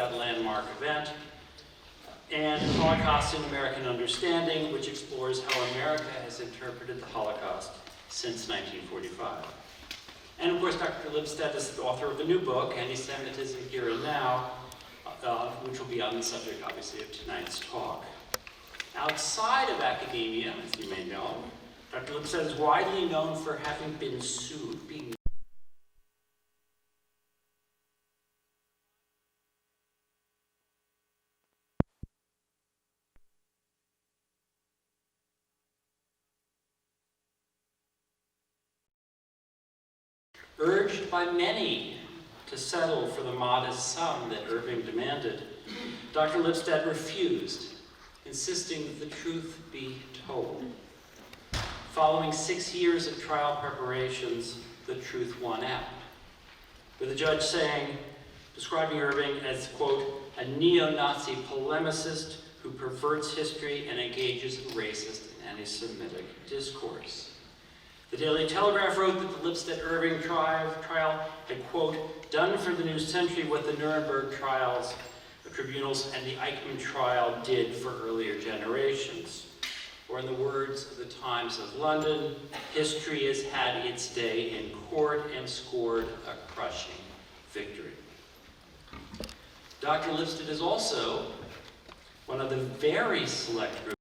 that landmark event, and Holocaust in American Understanding, which explores how America has interpreted the Holocaust since 1945. And of course, Dr. Lipstadt is the author of a new book, Anti-Semitism Here and Now, which will be on the subject, obviously, of tonight's talk. Outside of academia, as you may know, Dr. Lipstadt is widely known for having been sued, urged by many to settle for the modest sum that Irving demanded. Dr. Lipstadt refused, insisting that the truth be told. Following 6 years of trial preparations, the truth won out, with the judge saying, describing Irving as, quote, a neo-Nazi polemicist who perverts history and engages in racist and anti-Semitic discourse. The Daily Telegraph wrote that the Lipstadt-Irving trial had, quote, done for the new century what the Nuremberg trials, the tribunals, and the Eichmann trial did for earlier generations. Or in the words of the Times of London, history has had its day in court and scored a crushing victory. Dr. Lipstadt is also one of the very select group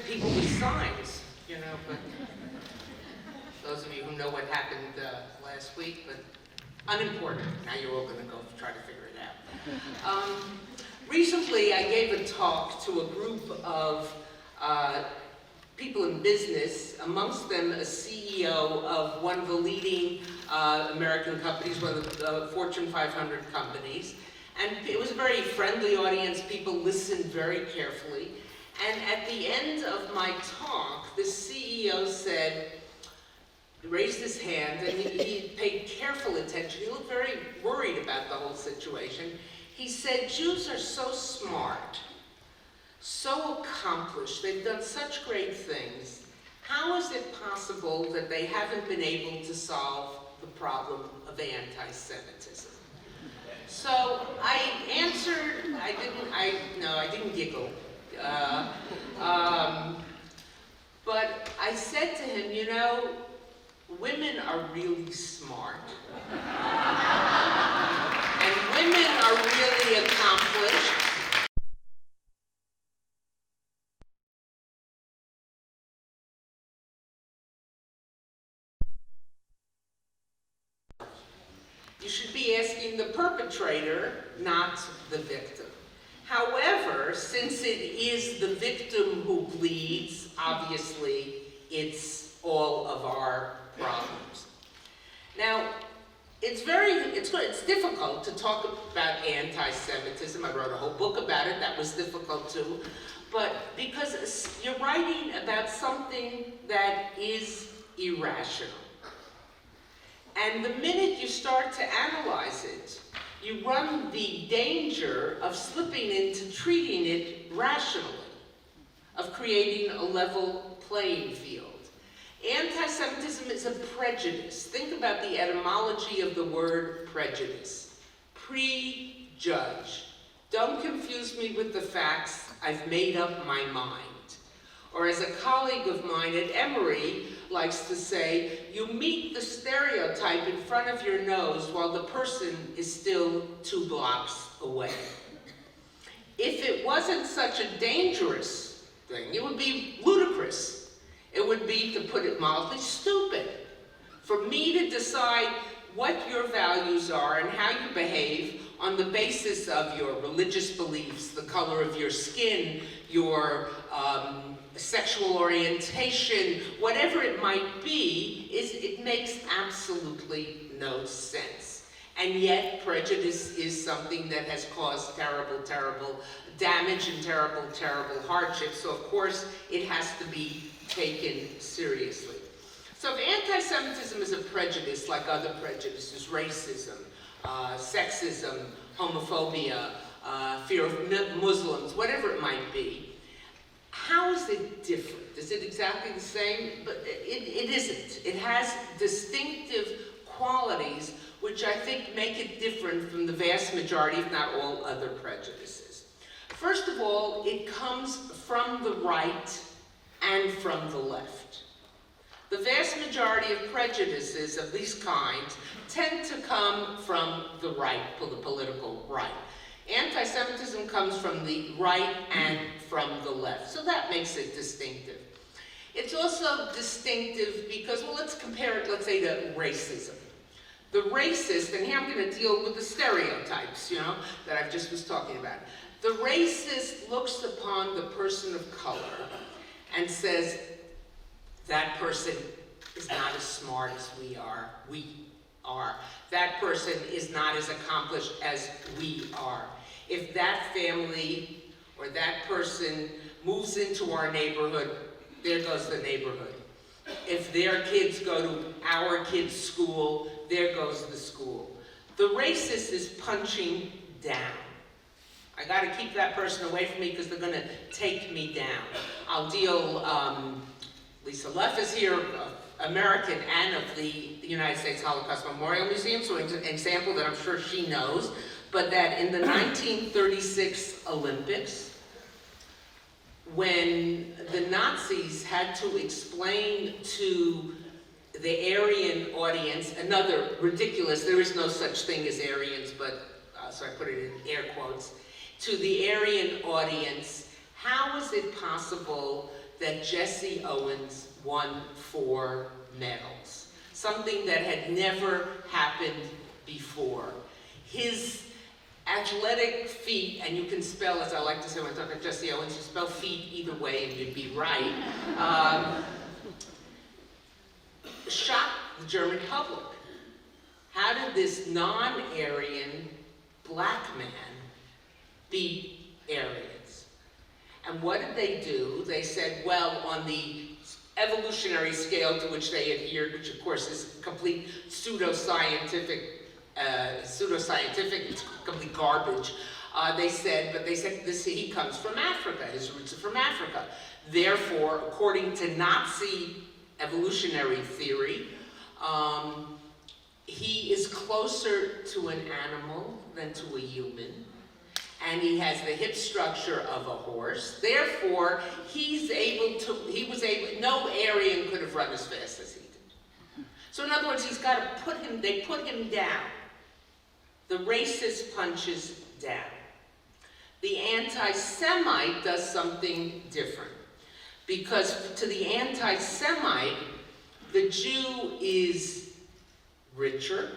people with signs, you know, but those of you who know what happened last week, but unimportant. Now you're all going to go try to figure it out. Recently, I gave a talk to a group of people in business, amongst them a CEO of one of the leading American companies, one of the Fortune 500 companies. And it was a very friendly audience. People listened very carefully. And at the end of my talk, the CEO said, raised his hand, and he paid careful attention. He looked very worried about the whole situation. He said, Jews are so smart, so accomplished, they've done such great things. How is it possible that they haven't been able to solve the problem of anti-Semitism? So I answered, I didn't giggle. But I said to him, you know, women are really smart. And women are really accomplished. You should be asking the perpetrator, not the victim. However, since it is the victim who bleeds, obviously it's all of our problems. Now, it's difficult to talk about anti-Semitism. I wrote a whole book about it. That was difficult too. But because you're writing about something that is irrational. And the minute you start to analyze it, you run the danger of slipping into treating it rationally, of creating a level playing field. Anti-Semitism is a prejudice. Think about the etymology of the word prejudice. Prejudge. Don't confuse me with the facts. I've made up my mind. Or as a colleague of mine at Emory likes to say, you meet the stereotype in front of your nose while the person is still 2 blocks away. If it wasn't such a dangerous thing, it would be ludicrous. It would be, to put it mildly, stupid. For me to decide what your values are and how you behave on the basis of your religious beliefs, the color of your skin, your sexual orientation, whatever it might be, it makes absolutely no sense. And yet prejudice is something that has caused terrible, terrible damage and terrible, terrible hardship. So of course it has to be taken seriously. So if anti-Semitism is a prejudice like other prejudices, racism, sexism, homophobia, fear of Muslims, whatever it might be, how is it different? Is it exactly the same? But it isn't. It has distinctive qualities which I think make it different from the vast majority, if not all, other prejudices. First of all, it comes from the right and from the left. The vast majority of prejudices of these kinds tend to come from the right, the political right. Anti-Semitism comes from the right and from the left, so that makes it distinctive. It's also distinctive because, well, let's compare it, let's say, to racism. The racist, and here I'm going to deal with the stereotypes, that I just was talking about. The racist looks upon the person of color and says, that person is not as smart as we are. That person is not as accomplished as we are. If that family or that person moves into our neighborhood, there goes the neighborhood. If their kids go to our kids' school, there goes the school. The racist is punching down. I got to keep that person away from me because they're going to take me down. I'll deal, Lisa Leff is here, American and of the United States Holocaust Memorial Museum, so an example that I'm sure she knows, but that in the 1936 Olympics, when the Nazis had to explain to the Aryan audience, another ridiculous, there is no such thing as Aryans, but, so I put it in air quotes, to the Aryan audience, how is it possible that Jesse Owens won 4 medals? Something that had never happened before. His athletic feat, and you can spell, as I like to say when I talk about Jesse Owens, you spell feet either way and you'd be right, shocked the German public. How did this non-Aryan black man beat Aryans? And what did they do? They said, well, on the evolutionary scale to which they adhered, which of course is complete pseudoscientific, it's complete garbage. They said this, he comes from Africa, his roots are from Africa. Therefore, according to Nazi evolutionary theory, he is closer to an animal than to a human, and he has the hip structure of a horse. Therefore, no Aryan could have run as fast as he did. So in other words, they put him down. The racist punches down. The anti-Semite does something different. Because to the anti-Semite, the Jew is richer,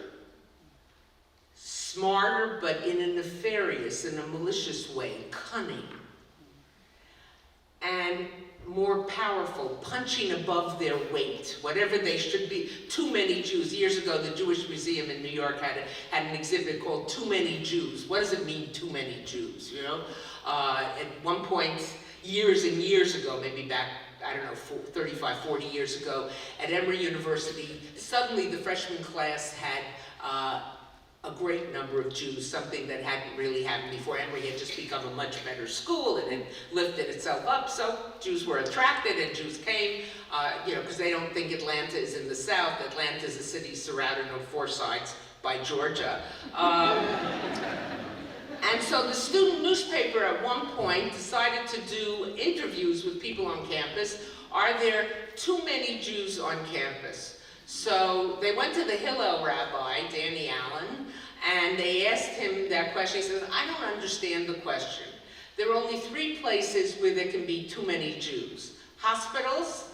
smarter, but in a nefarious, in a malicious way, cunning, and more powerful, punching above their weight, whatever they should be. Too many Jews. Years ago, the Jewish Museum in New York had an exhibit called Too Many Jews. What does it mean, too many Jews, At one point, years and years ago, maybe back, I don't know, 35, 40 years ago, at Emory University, suddenly the freshman class had a great number of Jews, something that hadn't really happened before. Emory had just become a much better school and had lifted itself up, so Jews were attracted and Jews came, because they don't think Atlanta is in the South. Atlanta is a city surrounded on 4 sides by Georgia. And so the student newspaper at one point decided to do interviews with people on campus. Are there too many Jews on campus? So they went to the Hillel rabbi, Danny Allen, and they asked him that question. He says, I don't understand the question. there are only 3 places where there can be too many Jews: hospitals,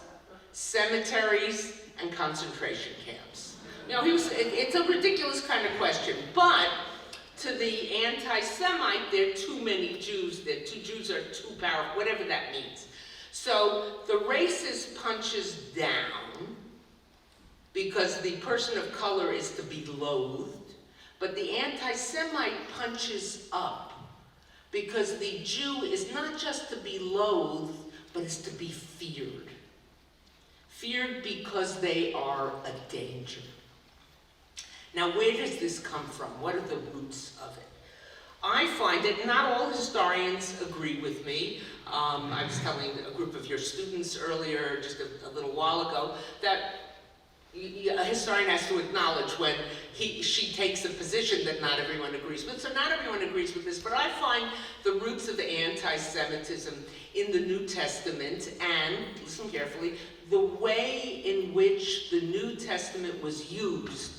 cemeteries, and concentration camps. You know, it's a ridiculous kind of question, but to the anti-Semite, there are too many Jews, Jews are too powerful, whatever that means. So the racist punches down because the person of color is to be loathed, but the anti-Semite punches up because the Jew is not just to be loathed, but is to be feared. Feared because they are a danger. Now, where does this come from? What are the roots of it? I find that not all historians agree with me. I was telling a group of your students earlier, just a little while ago, that a historian has to acknowledge when she takes a position that not everyone agrees with. So not everyone agrees with this, but I find the roots of the anti-Semitism in the New Testament and, listen carefully, the way in which the New Testament was used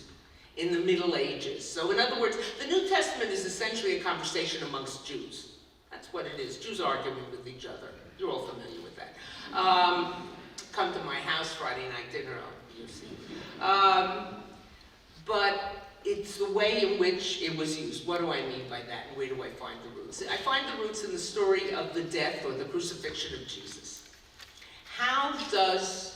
in the Middle Ages. So in other words, the New Testament is essentially a conversation amongst Jews. That's what it is. Jews arguing with each other. You're all familiar with that. Come to my house Friday night dinner, you'll see. But it's the way in which it was used. What do I mean by that, and where do I find the roots? I find the roots in the story of the death or the crucifixion of Jesus. How does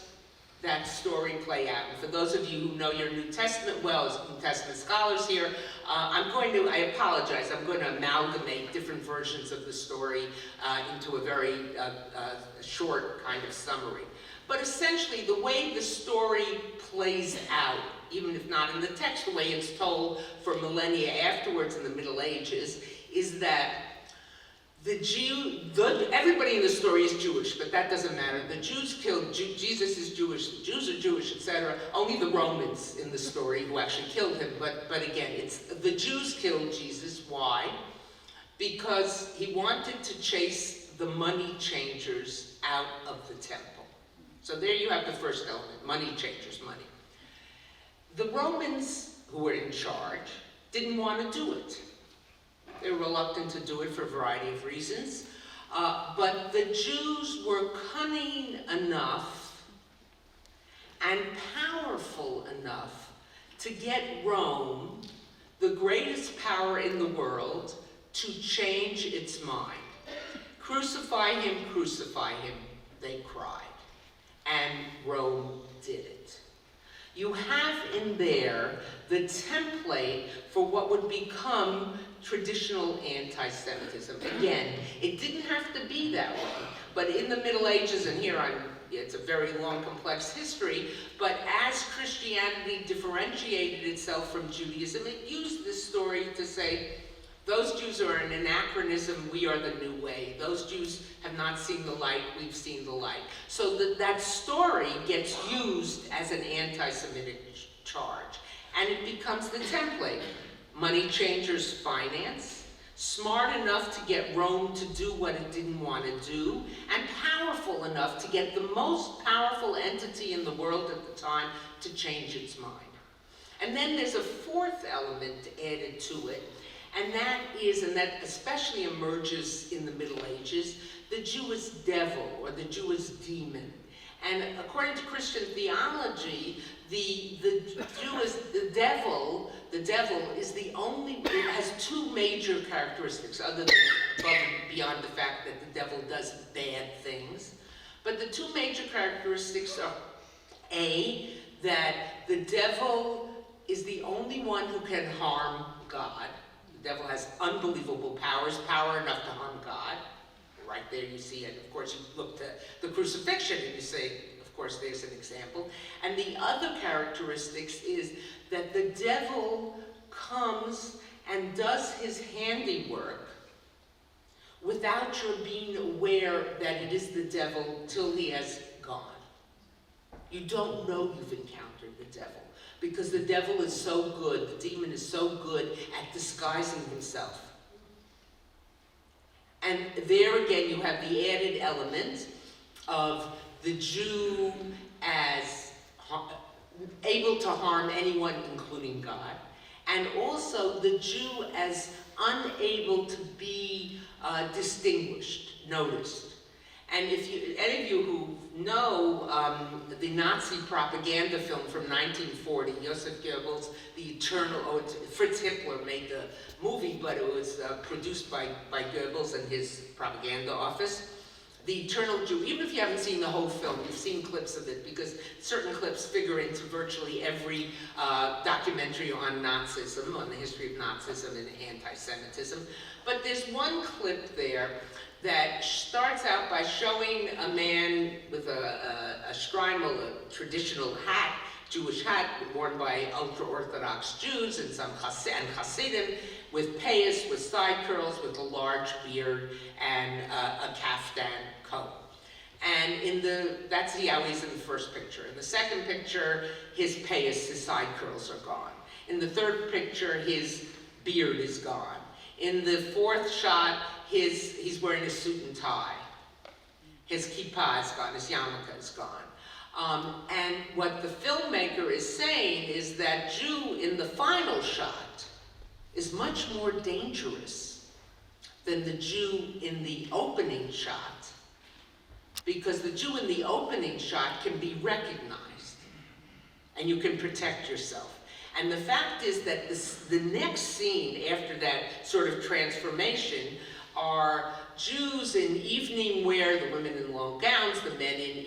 that story play out? And for those of you who know your New Testament well, as New Testament scholars here, I apologize, I'm going to amalgamate different versions of the story into a very short kind of summary. But essentially, the way the story plays out, even if not in the text, the way it's told for millennia afterwards in the Middle Ages, is that everybody in the story is Jewish, but that doesn't matter. The Jews killed, Jesus is Jewish, the Jews are Jewish, etc. Only the Romans in the story who actually killed him, but again, it's the Jews killed Jesus. Why? Because he wanted to chase the money changers out of the temple. So there you have the first element, money changers, money. The Romans, who were in charge, didn't want to do it. They were reluctant to do it for a variety of reasons. But the Jews were cunning enough and powerful enough to get Rome, the greatest power in the world, to change its mind. Crucify him, they cried. And Rome did it. You have in there the template for what would become traditional anti-Semitism. Again, it didn't have to be that way, but in the Middle Ages, and here it's a very long, complex history, but as Christianity differentiated itself from Judaism, it used this story to say, those Jews are an anachronism, we are the new way. Those Jews have not seen the light, we've seen the light. So that story gets used as an anti-Semitic charge, and it becomes the template. Money changers finance, smart enough to get Rome to do what it didn't want to do, and powerful enough to get the most powerful entity in the world at the time to change its mind. And then there's a fourth element added to it, and that especially emerges in the Middle Ages, the Jewish devil or the Jewish demon. And according to Christian theology, the devil is the only, it has two major characteristics, other than above and beyond the fact that the devil does bad things. But the two major characteristics are, A, that the devil is the only one who can harm God. The devil has unbelievable powers, power enough to harm God. Right there you see it. Of course, you look to the crucifixion and you say, of course, there's an example. And the other characteristics is that the devil comes and does his handiwork without your being aware that it is the devil till he has gone. You don't know you've encountered the devil because the devil is so good, the demon is so good at disguising himself. And there again, you have the added element of the Jew as able to harm anyone, including God. and also the Jew as unable to be distinguished, noticed. And if you, any of you who know the Nazi propaganda film from 1940, Joseph Goebbels, The Eternal, Fritz Hitler made the movie, but it was produced by Goebbels and his propaganda office. The Eternal Jew, even if you haven't seen the whole film, you've seen clips of it, because certain clips figure into virtually every documentary on Nazism, on the history of Nazism and anti-Semitism. But there's one clip there that starts out by showing a man with a shtreimel, a traditional hat, Jewish hat, worn by ultra-Orthodox Jews and some Hasidim, with payas, with side curls, with a large beard, and a kaftan coat. And that's how he's in the first picture. In the second picture, his payas, his side curls are gone. In the third picture, his beard is gone. In the fourth shot, he's wearing a suit and tie. His kippah is gone, his yarmulke is gone. And what the filmmaker is saying is that Jew in the final shot is much more dangerous than the Jew in the opening shot, because the Jew in the opening shot can be recognized and you can protect yourself. And the fact is that the next scene after that sort of transformation are Jews in evening wear, the women in long gowns, the men in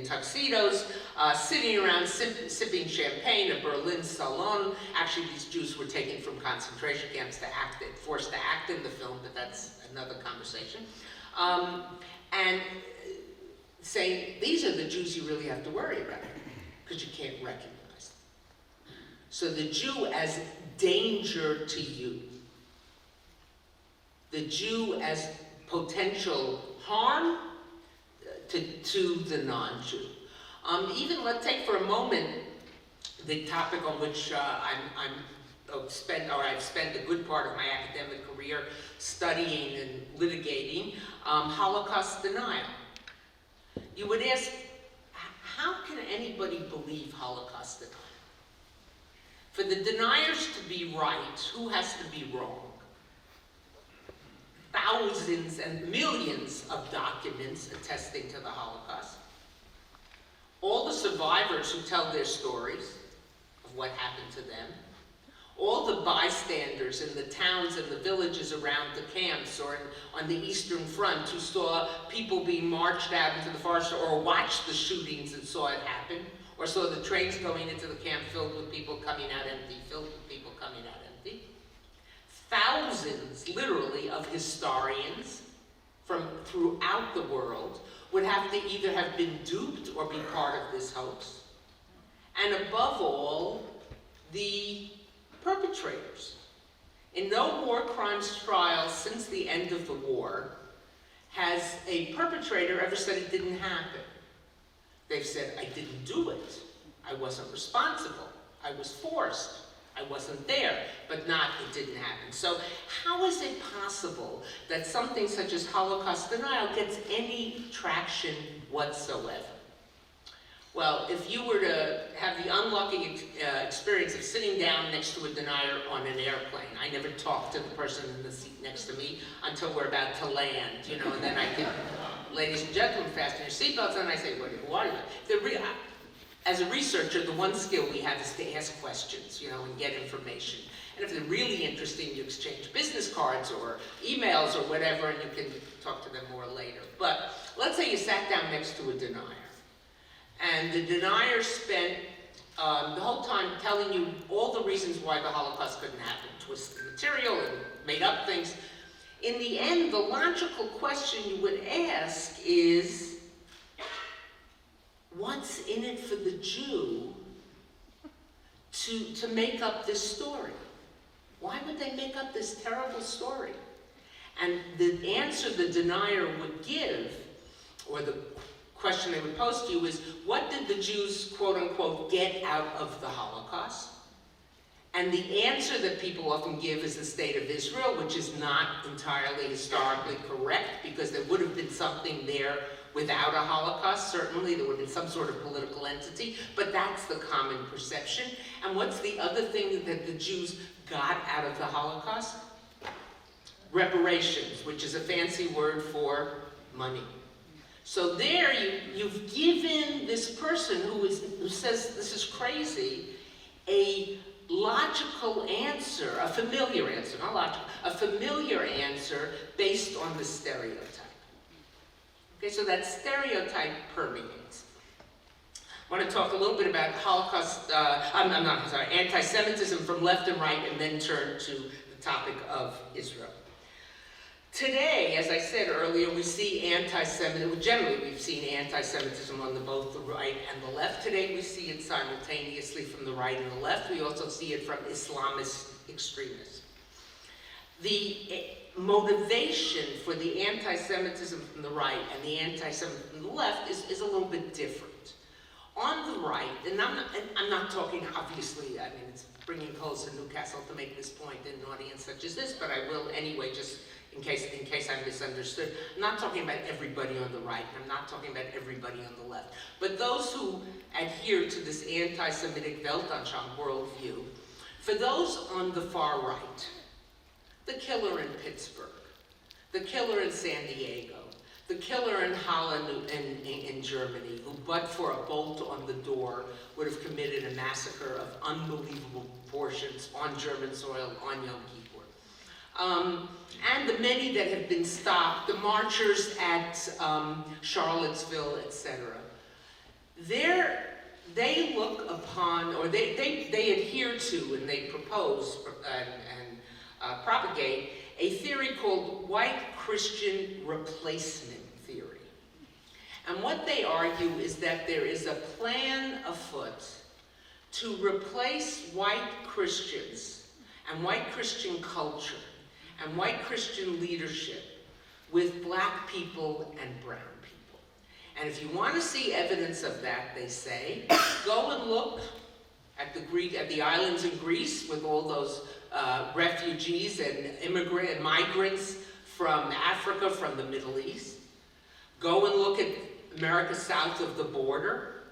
tuxedos, sitting around sipping champagne, a Berlin salon. Actually, these Jews were taken from concentration camps forced to act in the film, but that's another conversation. And saying, these are the Jews you really have to worry about, because you can't recognize them. So the Jew as danger to you. The Jew as potential harm to the non-Jew. Even let's take for a moment the topic on which I've spent a good part of my academic career studying and litigating, Holocaust denial. You would ask, how can anybody believe Holocaust denial? For the deniers to be right, who has to be wrong? Thousands and millions of documents attesting to the Holocaust. All the survivors who tell their stories of what happened to them. All the bystanders in the towns and the villages around the camps or on the Eastern Front who saw people being marched out into the forest or watched the shootings and saw it happen, or saw the trains going into the camp filled with people coming out empty, filled with people coming out empty. Thousands, literally, of historians from throughout the world would have to either have been duped or be part of this hoax. And above all, the perpetrators. In no war crimes trial since the end of the war has a perpetrator ever said it didn't happen. They've said, I didn't do it. I wasn't responsible. I was forced. I wasn't there, but not it didn't happen. So how is it possible that something such as Holocaust denial gets any traction whatsoever? Well, if you were to have the unlucky experience of sitting down next to a denier on an airplane, I never talk to the person in the seat next to me until we're about to land, you know, and then I get, ladies and gentlemen, fasten your seatbelts, and I say, who are you? As a researcher, the one skill we have is to ask questions, you know, and get information. And if they're really interesting, you exchange business cards or emails or whatever, and you can talk to them more later. But let's say you sat down next to a denier, and the denier spent the whole time telling you all the reasons why the Holocaust couldn't happen, twisted material and made up things. In the end, the logical question you would ask is, what's in it for the Jew to make up this story? Why would they make up this terrible story? And the answer the denier would give, or the question they would pose to you is, what did the Jews, quote unquote, get out of the Holocaust? And the answer that people often give is the state of Israel, which is not entirely historically correct, because there would have been something there Without a Holocaust, certainly there would have been some sort of political entity, but that's the common perception. And what's the other thing that the Jews got out of the Holocaust? Reparations, which is a fancy word for money. So there you've given this person who says this is crazy a logical answer, a familiar answer, not logical, a familiar answer based on the stereotype. Okay, so that stereotype permeates. I want to talk a little bit about Holocaust, anti-Semitism from left and right, and then turn to the topic of Israel. Today, as I said earlier, we see anti-Semitism, generally we've seen anti-Semitism on both the right and the left. Today we see it simultaneously from the right and the left. We also see it from Islamist extremists. The motivation for the anti-Semitism from the right and the anti-Semitism from the left is a little bit different. On the right, and I'm not talking, obviously, I mean, it's bringing close to Newcastle to make this point in an audience such as this, but I will anyway, just in case I'm misunderstood. I'm not talking about everybody on the right, and I'm not talking about everybody on the left. But those who adhere to this anti-Semitic Weltanschauung worldview, for those on the far right, the killer in Pittsburgh, the killer in San Diego, the killer in Holland in Germany, who but for a bolt on the door would have committed a massacre of unbelievable proportions on German soil on Yom Kippur. And the many that have been stopped, the marchers at Charlottesville, etc. They look upon, or they adhere to, and they propose and propagate a theory called white Christian replacement theory. And what they argue is that there is a plan afoot to replace white Christians and white Christian culture and white Christian leadership with black people and brown people. And if you want to see evidence of that, they say, go and look at the islands in Greece with all those refugees and migrants from Africa, from the Middle East. Go and look at America south of the border,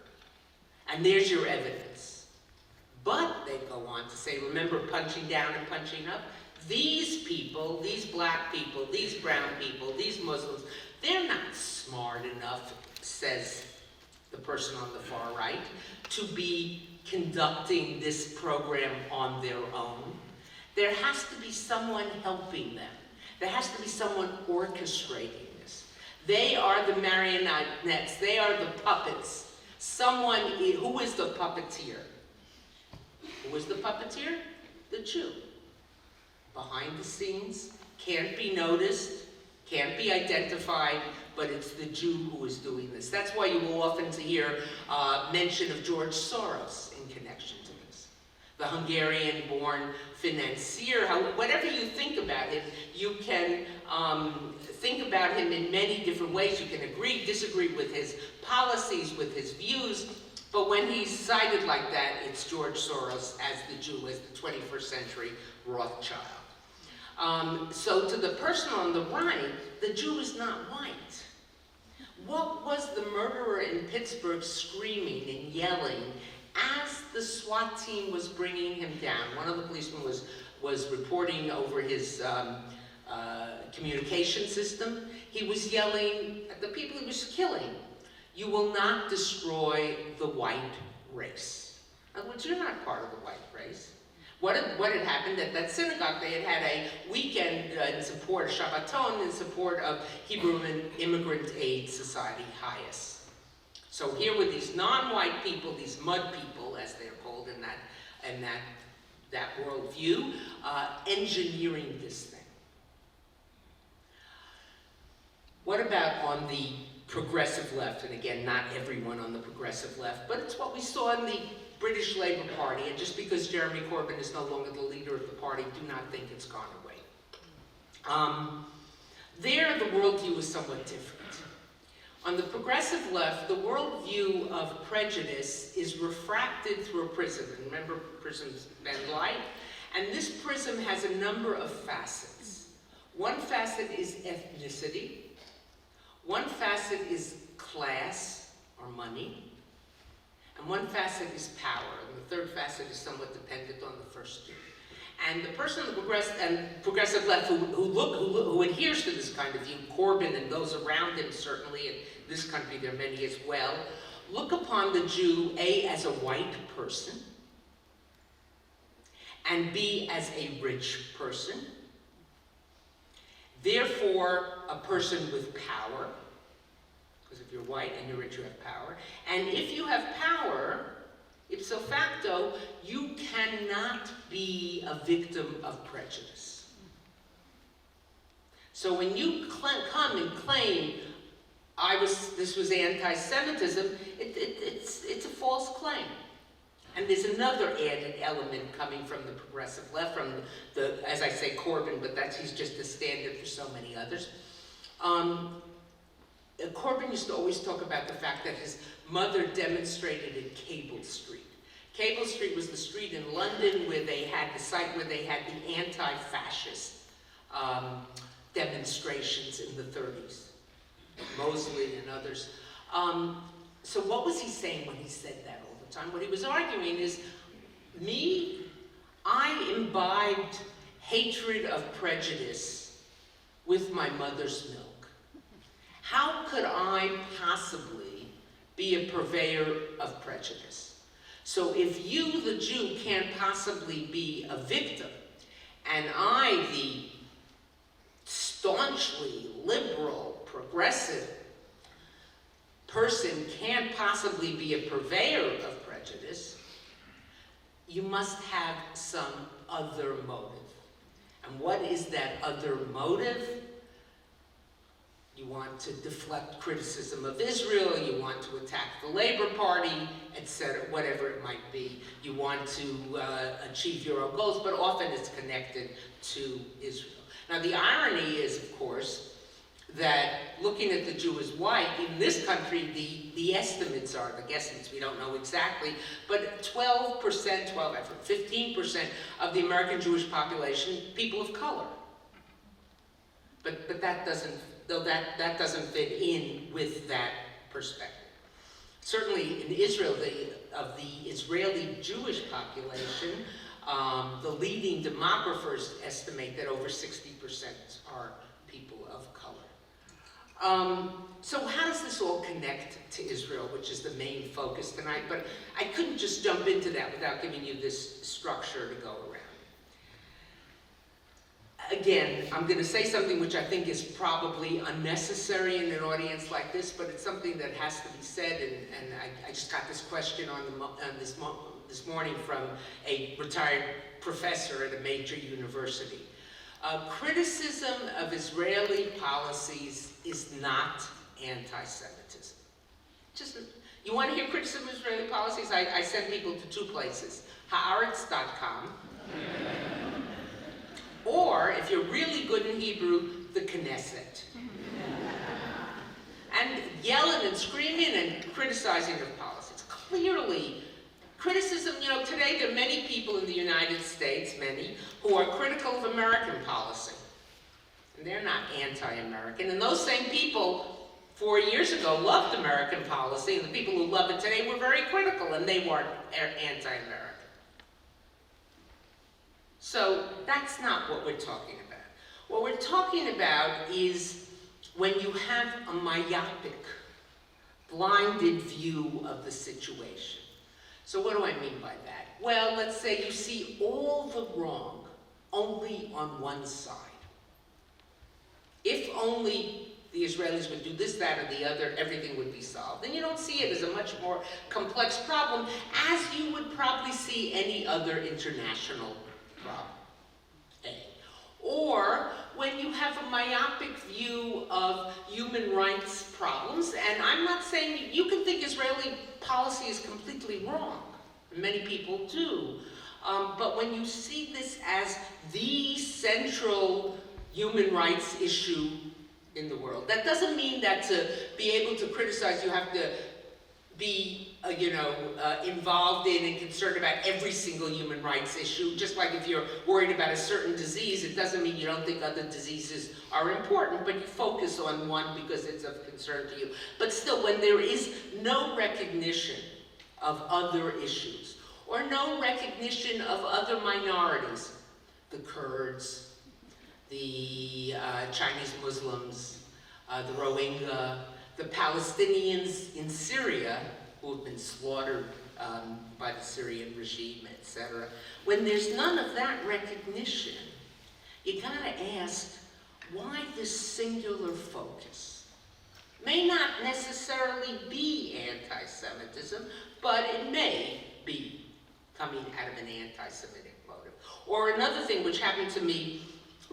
and there's your evidence. But, they go on to say, remember punching down and punching up? These people, these black people, these brown people, these Muslims, they're not smart enough, says the person on the far right, to be conducting this program on their own. There has to be someone helping them. There has to be someone orchestrating this. They are the marionettes. They are the puppets. Who is the puppeteer? Who is the puppeteer? The Jew. Behind the scenes, can't be noticed, can't be identified, but it's the Jew who is doing this. That's why you will often hear mention of George Soros in connection to this. The Hungarian-born financier, whatever you think about him, you can think about him in many different ways. You can agree, disagree with his policies, with his views, but when he's cited like that, it's George Soros as the Jew, as the 21st century Rothschild. So to the person on the right, the Jew is not white. What was the murderer in Pittsburgh screaming and yelling as the SWAT team was bringing him down? One of the policemen was reporting over his communication system. He was yelling at the people he was killing, "You will not destroy the white race." In other words, you're not part of the white race. What had happened at that synagogue? They had a weekend in support, a Shabbaton, in support of Hebrew Immigrant Aid Society, HIAS. So here were these non-white people, these mud people, as they're called in that worldview, engineering this thing. What about on the progressive left? And again, not everyone on the progressive left, but it's what we saw in the British Labour Party, and just because Jeremy Corbyn is no longer the leader of the party, do not think it's gone away. There, the worldview is somewhat different. On the progressive left, the worldview of prejudice is refracted through a prism. And remember, prisms bend light? And this prism has a number of facets. One facet is ethnicity. One facet is class or money. And one facet is power, and the third facet is somewhat dependent on the first two. And the person on the progressive left who adheres to this kind of view, Corbyn and those around him certainly, in this country there are many as well, look upon the Jew, A, as a white person, and B, as a rich person. Therefore, a person with power, because if you're white and you're rich, you have power. And if you have power, ipso facto, you cannot be a victim of prejudice. So when you come and claim, this was anti-Semitism, it's a false claim. And there's another added element coming from the progressive left, from the, as I say, Corbyn, but he's just a standard for so many others. Corbyn used to always talk about the fact that his mother demonstrated at Cable Street. Cable Street was the street in London where they had the site where they had the anti-fascist demonstrations in the 30s. Mosley and others. So what was he saying when he said that all the time? What he was arguing is, I imbibed hatred of prejudice with my mother's milk. How could I possibly be a purveyor of prejudice? So if you, the Jew, can't possibly be a victim, and I, the staunchly liberal, progressive person, can't possibly be a purveyor of prejudice, you must have some other motive. And what is that other motive? You want to deflect criticism of Israel, you want to attack the Labor Party, etc., whatever it might be. You want to achieve your own goals, but often it's connected to Israel. Now the irony is, of course, that looking at the Jew as white, in this country, the estimates are, the guesstimates, we don't know exactly, but 15% of the American Jewish population, people of color. But that doesn't, that doesn't fit in with that perspective. Certainly in Israel, of the Israeli Jewish population, the leading demographers estimate that over 60% are people of color. So how does this all connect to Israel, which is the main focus tonight? But I couldn't just jump into that without giving you this structure to go around. Again, I'm going to say something which I think is probably unnecessary in an audience like this, but it's something that has to be said, and I just got this question this morning from a retired professor at a major university. Criticism of Israeli policies is not anti-Semitism. You want to hear criticism of Israeli policies? I send people to two places, haaretz.com, or, if you're really good in Hebrew, the Knesset. And yelling and screaming and criticizing of policies. Clearly, criticism, today there are many people in the United States, who are critical of American policy. And they're not anti-American. And those same people, 4 years ago, loved American policy, and the people who love it today were very critical, and they weren't anti-American. So that's not what we're talking about. What we're talking about is when you have a myopic, blinded view of the situation. So what do I mean by that? Well, let's say you see all the wrong only on one side. If only the Israelis would do this, that, or the other, everything would be solved. Then you don't see it as a much more complex problem, as you would probably see any other international problem. Or when you have a myopic view of human rights problems, and I'm not saying you can think Israeli policy is completely wrong. Many people do. But when you see this as the central human rights issue in the world, that doesn't mean that to be able to criticize you have to be involved in and concerned about every single human rights issue. Just like if you're worried about a certain disease, it doesn't mean you don't think other diseases are important, but you focus on one because it's of concern to you. But still, when there is no recognition of other issues, or no recognition of other minorities, the Kurds, the Chinese Muslims, the Rohingya, the Palestinians in Syria, who have been slaughtered by the Syrian regime, etc. When there's none of that recognition, you gotta ask, why this singular focus? May not necessarily be anti-Semitism, but it may be coming out of an anti-Semitic motive. Or another thing which happened to me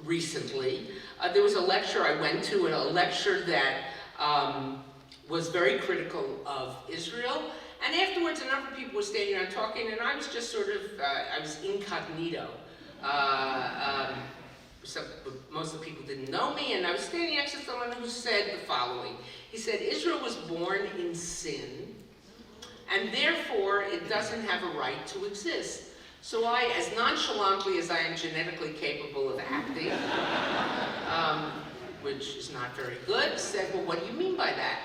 recently, there was a lecture I went to, and a lecture that was very critical of Israel. And afterwards, a number of people were standing around talking, and I was just sort of, I was incognito. Most of the people didn't know me, and I was standing next to someone who said the following. He said, Israel was born in sin, and therefore it doesn't have a right to exist. So I, as nonchalantly as I am genetically capable of acting, which is not very good, said, well, what do you mean by that?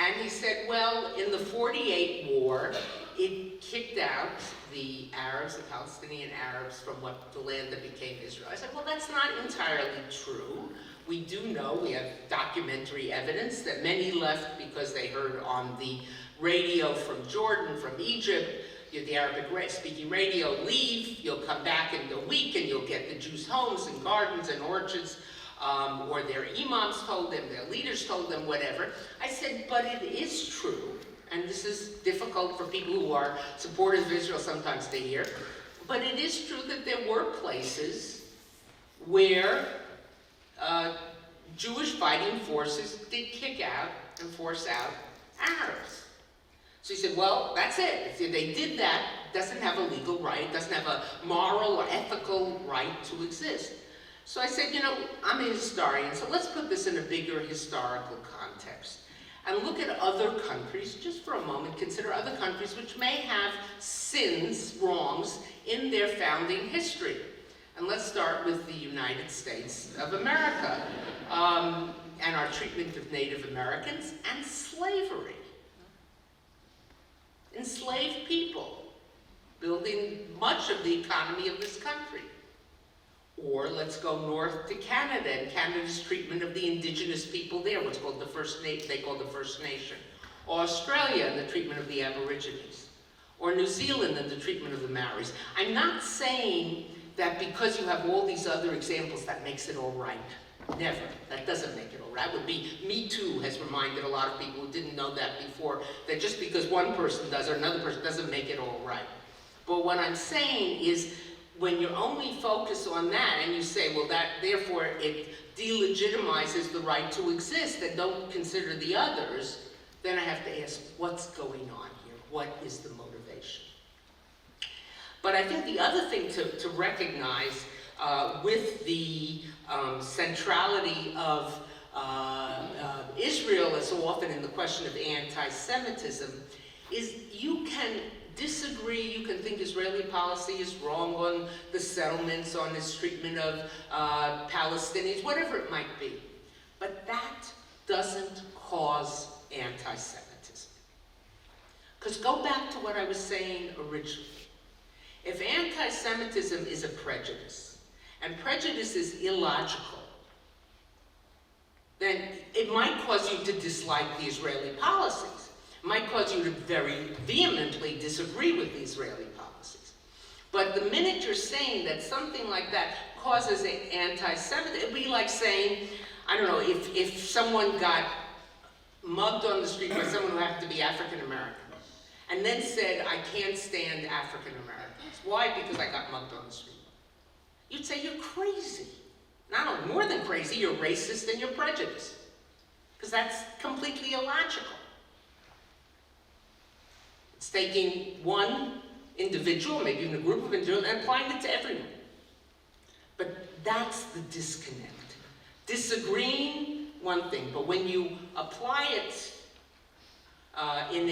And he said, well, in the 48 war, it kicked out the Arabs, the Palestinian Arabs, from the land that became Israel. I said, well, that's not entirely true. We do know, we have documentary evidence that many left because they heard on the radio from Jordan, from Egypt, the Arabic-speaking radio, leave, you'll come back in a week and you'll get the Jews' homes and gardens and orchards, or their imams told them, their leaders told them, whatever. I said, but it is true, and this is difficult for people who are supporters of Israel sometimes to hear, but it is true that there were places where Jewish fighting forces did kick out and force out Arabs. So he said, well, that's it. If they did that, it doesn't have a legal right, doesn't have a moral or ethical right to exist. So I said, I'm a historian, so let's put this in a bigger historical context and look at other countries, just for a moment, consider other countries which may have sins, wrongs, in their founding history. And let's start with the United States of America and our treatment of Native Americans and slavery. Enslaved people, building much of the economy of this country. Or let's go north to Canada and Canada's treatment of the indigenous people there, what's called the First Nation, they call the First Nation. Or Australia and the treatment of the Aborigines. Or New Zealand and the treatment of the Maoris. I'm not saying that because you have all these other examples that makes it all right. Never. That doesn't make it all right. That would be, Me Too has reminded a lot of people who didn't know that before, that just because one person does or another person doesn't make it all right. But what I'm saying is, when you're only focused on that and you say, well, that therefore it delegitimizes the right to exist and don't consider the others, then I have to ask, what's going on here? What is the motivation? But I think the other thing to recognize with the centrality of Israel, as so often in the question of anti-Semitism, is you can disagree, you can think Israeli policy is wrong on the settlements, on its treatment of Palestinians, whatever it might be. But that doesn't cause anti-Semitism. Because go back to what I was saying originally. If anti-Semitism is a prejudice, and prejudice is illogical, then it might cause you to dislike the Israeli policies. It might cause you to very vehemently disagree with the Israeli policies. But the minute you're saying that something like that causes anti-Semitism, it would be like saying, I don't know, if someone got mugged on the street by someone who happened to be African American, and then said, I can't stand African Americans. Why? Because I got mugged on the street. You'd say, you're crazy. Not only more than crazy, you're racist and you're prejudiced. Because that's completely illogical. It's taking one individual, maybe even a group of individuals, and applying it to everyone. But that's the disconnect. Disagreeing, one thing, but when you apply it in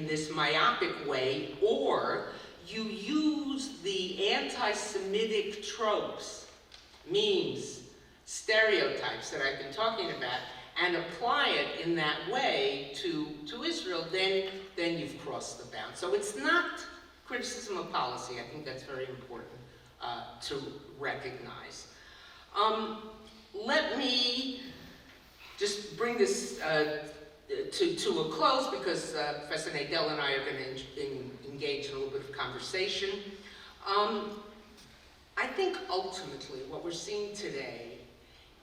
this myopic way, or you use the anti-Semitic tropes, memes, stereotypes that I've been talking about, and apply it in that way to Israel, then you've crossed the bound. So it's not criticism of policy. I think that's very important to recognize. Let me just bring this to a close, because Professor Nadell and I are going to engage in a little bit of conversation. I think ultimately what we're seeing today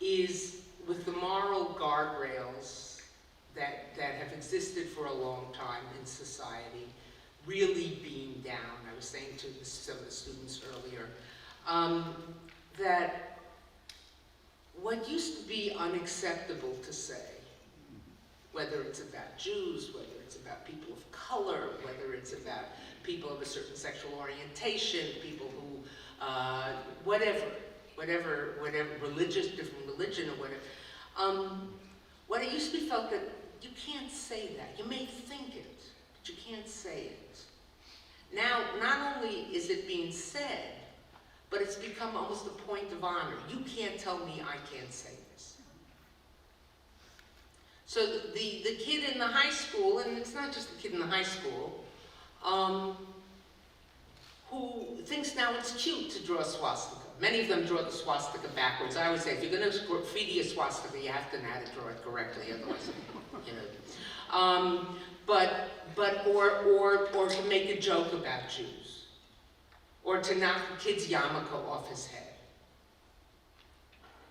is, with the moral guardrails that have existed for a long time in society, really being down. I was saying to some of the students earlier, that what used to be unacceptable to say, whether it's about Jews, whether it's about people of color, whether it's about people of a certain sexual orientation, people who, whatever, different religion or whatever, what it used to be felt that you can't say that. You may think it, but you can't say it. Now, not only is it being said, but it's become almost a point of honor. You can't tell me I can't say this. So the kid in the high school, and it's not just the kid in the high school, who thinks now it's cute to draw a swastika. Many of them draw the swastika backwards. I always say, if you're going to graffiti a swastika, you have to know how to draw it correctly, otherwise, you know. Or to make a joke about Jews, or to knock the kid's yarmulke off his head.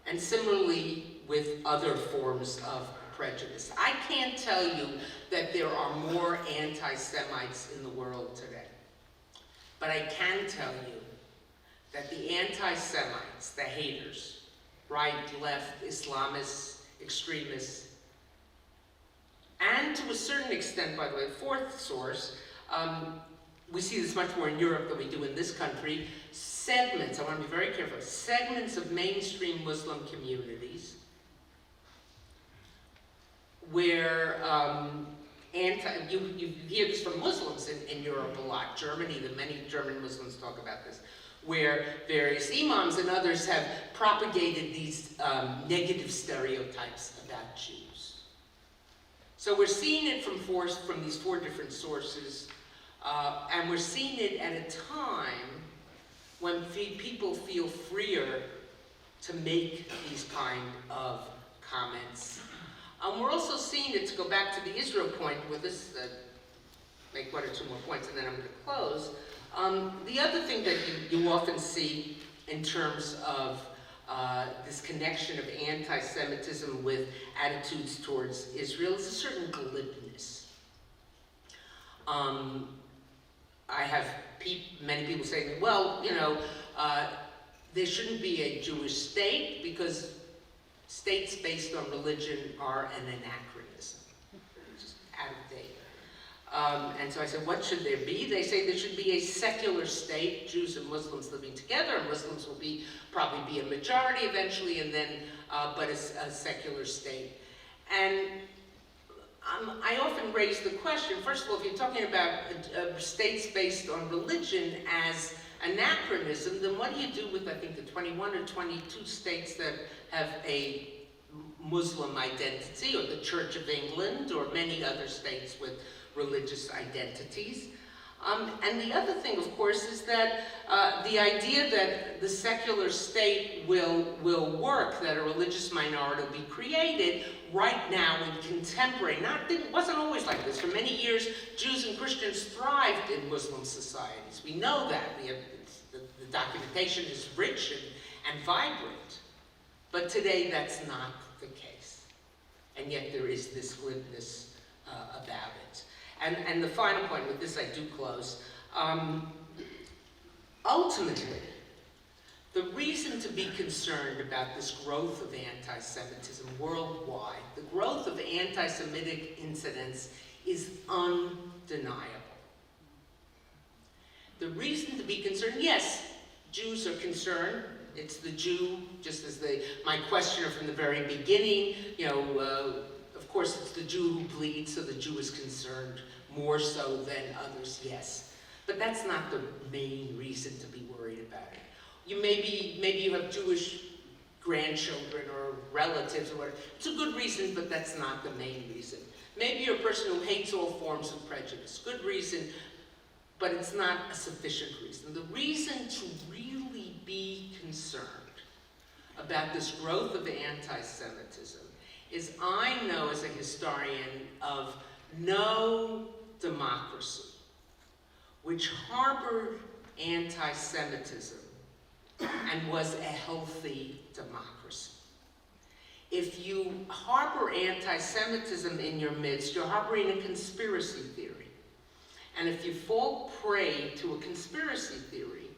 And similarly with other forms of prejudice. I can't tell you that there are more anti-Semites in the world today. But I can tell you that the anti-Semites, the haters, right, left, Islamists, extremists, and to a certain extent, by the way, the fourth source, we see this much more in Europe than we do in this country, segments, I want to be very careful, segments of mainstream Muslim communities where you hear this from Muslims in Europe a lot. Germany, the many German Muslims talk about this, where various imams and others have propagated these negative stereotypes about Jews. So we're seeing it from these four different sources, and we're seeing it at a time when people feel freer to make these kind of comments. We're also seeing it, to go back to the Israel point, with this, make one or two more points and then I'm going to close. The other thing that you often see in terms of this connection of anti-Semitism with attitudes towards Israel is a certain glibness. I have many people saying, well, you know, there shouldn't be a Jewish state because states based on religion are an anachronism. They're just out of date. And so I said, what should there be? They say there should be a secular state, Jews and Muslims living together, and Muslims will probably be a majority eventually, and then, but a secular state. And I often raise the question, first of all, if you're talking about states based on religion as anachronism, then what do you do with, I think, the 21 or 22 states that have a Muslim identity, or the Church of England, or many other states with religious identities? And the other thing, of course, is that the idea that the secular state will work, that a religious minority will be created right now in contemporary, it wasn't always like this. For many years, Jews and Christians thrived in Muslim societies. We know that. The documentation is rich and vibrant. But today, that's not the case. And yet there is this glibness about it. And the final point, with this I do close, ultimately, the reason to be concerned about this growth of anti-Semitism worldwide, the growth of anti-Semitic incidents, is undeniable. The reason to be concerned, yes, Jews are concerned. It's the Jew, just as my questioner from the very beginning, you know, of course, it's the Jew who bleeds, so the Jew is concerned more so than others, yes. But that's not the main reason to be worried about it. Maybe you have Jewish grandchildren or relatives or whatever. It's a good reason, but that's not the main reason. Maybe you're a person who hates all forms of prejudice. Good reason, but it's not a sufficient reason. The reason to really be concerned about this growth of anti-Semitism is I know as a historian of no democracy which harbored anti-Semitism and was a healthy democracy. If you harbor anti-Semitism in your midst, you're harboring a conspiracy theory. And if you fall prey to a conspiracy theory,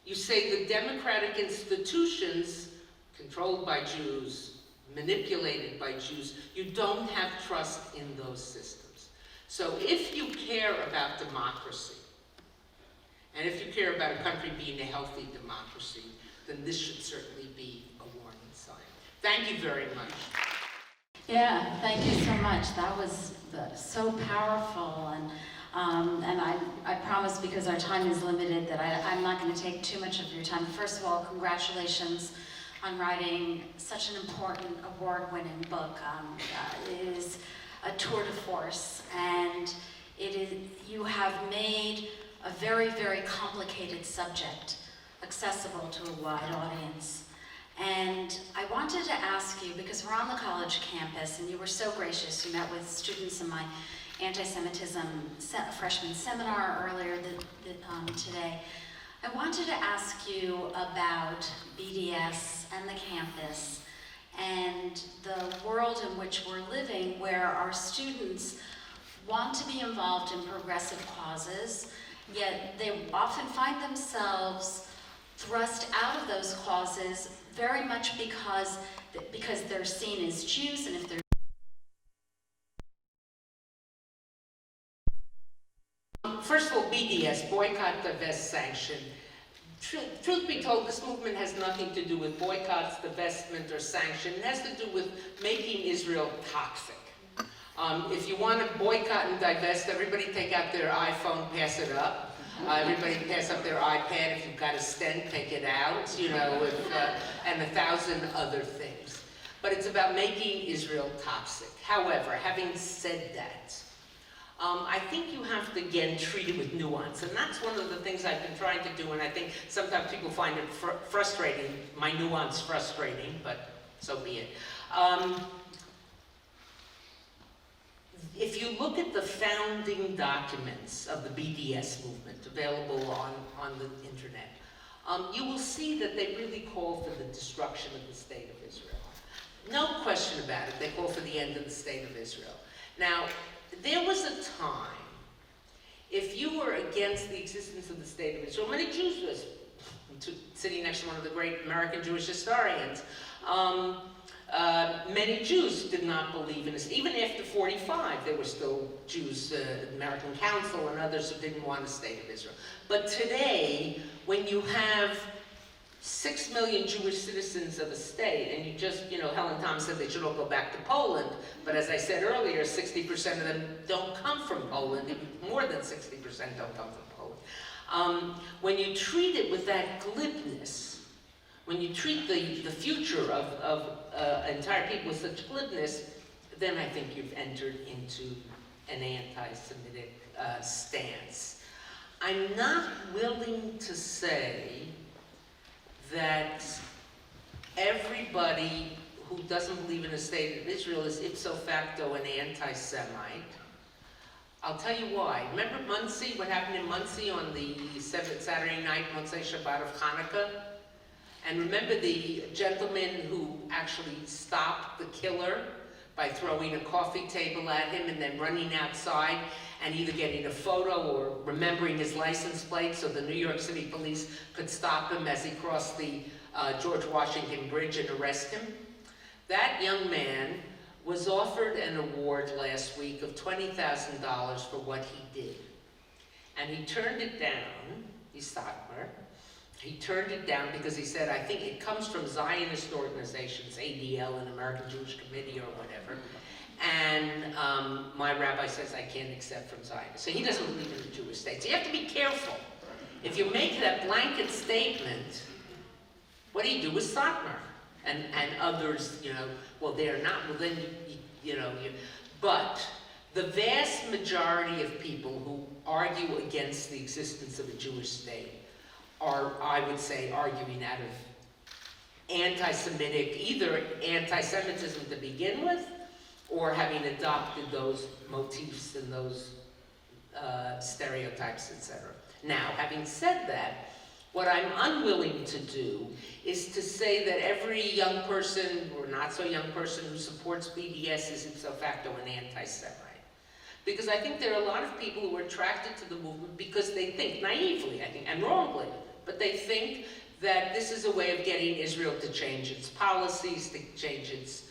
you say the democratic institutions controlled by Jews, manipulated by Jews, you don't have trust in those systems. So if you care about democracy, and if you care about a country being a healthy democracy, then this should certainly be a warning sign. Thank you very much. Yeah, thank you so much. That was so powerful, and I promise, because our time is limited, that I'm not going to take too much of your time. First of all, congratulations on writing such an important award-winning book. It is a tour de force, and you have made a very, very complicated subject accessible to a wide audience. And I wanted to ask you, because we're on the college campus, and you were so gracious, you met with students in my Anti-Semitism freshman seminar earlier today. I wanted to ask you about BDS and the campus and the world in which we're living, where our students want to be involved in progressive causes, yet they often find themselves thrust out of those causes very much because they're seen as Jews, and if they're First of all, BDS, boycott, divest, sanction. Truth be told, this movement has nothing to do with boycotts, divestment, or sanction. It has to do with making Israel toxic. If you want to boycott and divest, everybody take out their iPhone, pass it up. Everybody pass up their iPad. If you've got a stent, take it out, and 1,000 other things. But it's about making Israel toxic. However, having said that, I think you have to, again, treat it with nuance. And that's one of the things I've been trying to do, and I think sometimes people find it frustrating, my nuance frustrating, but so be it. If you look at the founding documents of the BDS movement, available on the internet, you will see that they really call for the destruction of the state of Israel. No question about it, they call for the end of the state of Israel. Now, there was a time, if you were against the existence of the state of Israel, many Jews were sitting next to one of the great American Jewish historians, many Jews did not believe in this. Even after 45, there were still Jews, American Council and others who didn't want a state of Israel. But today, when you have 6 million Jewish citizens of a state, and you just, Helen Thomas said they should all go back to Poland, but as I said earlier, 60% of them don't come from Poland, more than 60% don't come from Poland. When you treat it with that glibness, when you treat the future of entire people with such glibness, then I think you've entered into an anti-Semitic stance. I'm not willing to say that everybody who doesn't believe in the state of Israel is ipso facto an anti-Semite. I'll tell you why. Remember Monsey, what happened in Monsey on the Saturday night, Motzei Shabbat of Hanukkah? And remember the gentleman who actually stopped the killer by throwing a coffee table at him and then running outside and either getting a photo or remembering his license plate so the New York City police could stop him as he crossed the George Washington Bridge and arrest him? That young man was offered an award last week of $20,000 for what he did. And he turned it down, he's Stockmer, he turned it down because he said, I think it comes from Zionist organizations, ADL, and American Jewish Committee or whatever. And my rabbi says I can't accept from Zionists. So he doesn't believe in the Jewish state. So you have to be careful. If you make that blanket statement, what do you do with Satmar? And others, you know, well, they're not, well, then, but the vast majority of people who argue against the existence of a Jewish state are, I would say, arguing out of anti-Semitic, either anti-Semitism to begin with, or having adopted those motifs and those stereotypes, etc. Now, having said that, what I'm unwilling to do is to say that every young person or not so young person who supports BDS is ipso facto an anti-Semite. Because I think there are a lot of people who are attracted to the movement because they think, naively, I think, and wrongly, but they think that this is a way of getting Israel to change its policies, to change its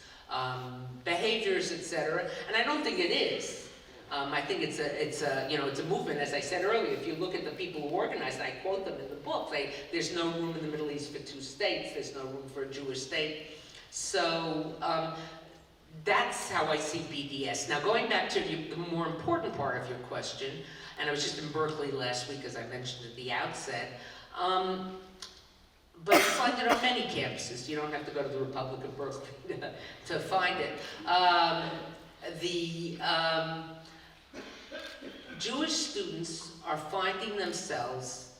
behaviors, etc. And I don't think it is. I think it's a movement, as I said earlier. If you look at the people who organized it, I quote them in the book. There's no room in the Middle East for two states. There's no room for a Jewish state. So that's how I see BDS. Now, going back to the more important part of your question, and I was just in Berkeley last week, as I mentioned at the outset. But you find it on many campuses. You don't have to go to the Republic of Berkeley to find it. Jewish students are finding themselves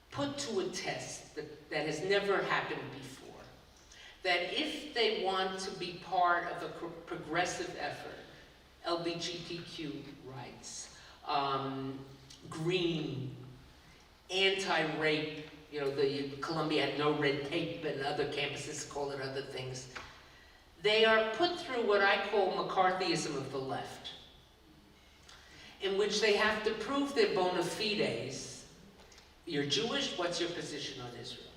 put to a test that has never happened before. That if they want to be part of a progressive effort, LGBTQ rights, green, anti-rape, the Columbia had no red tape and other campuses call it other things. They are put through what I call McCarthyism of the left, in which they have to prove their bona fides. You're Jewish, what's your position on Israel?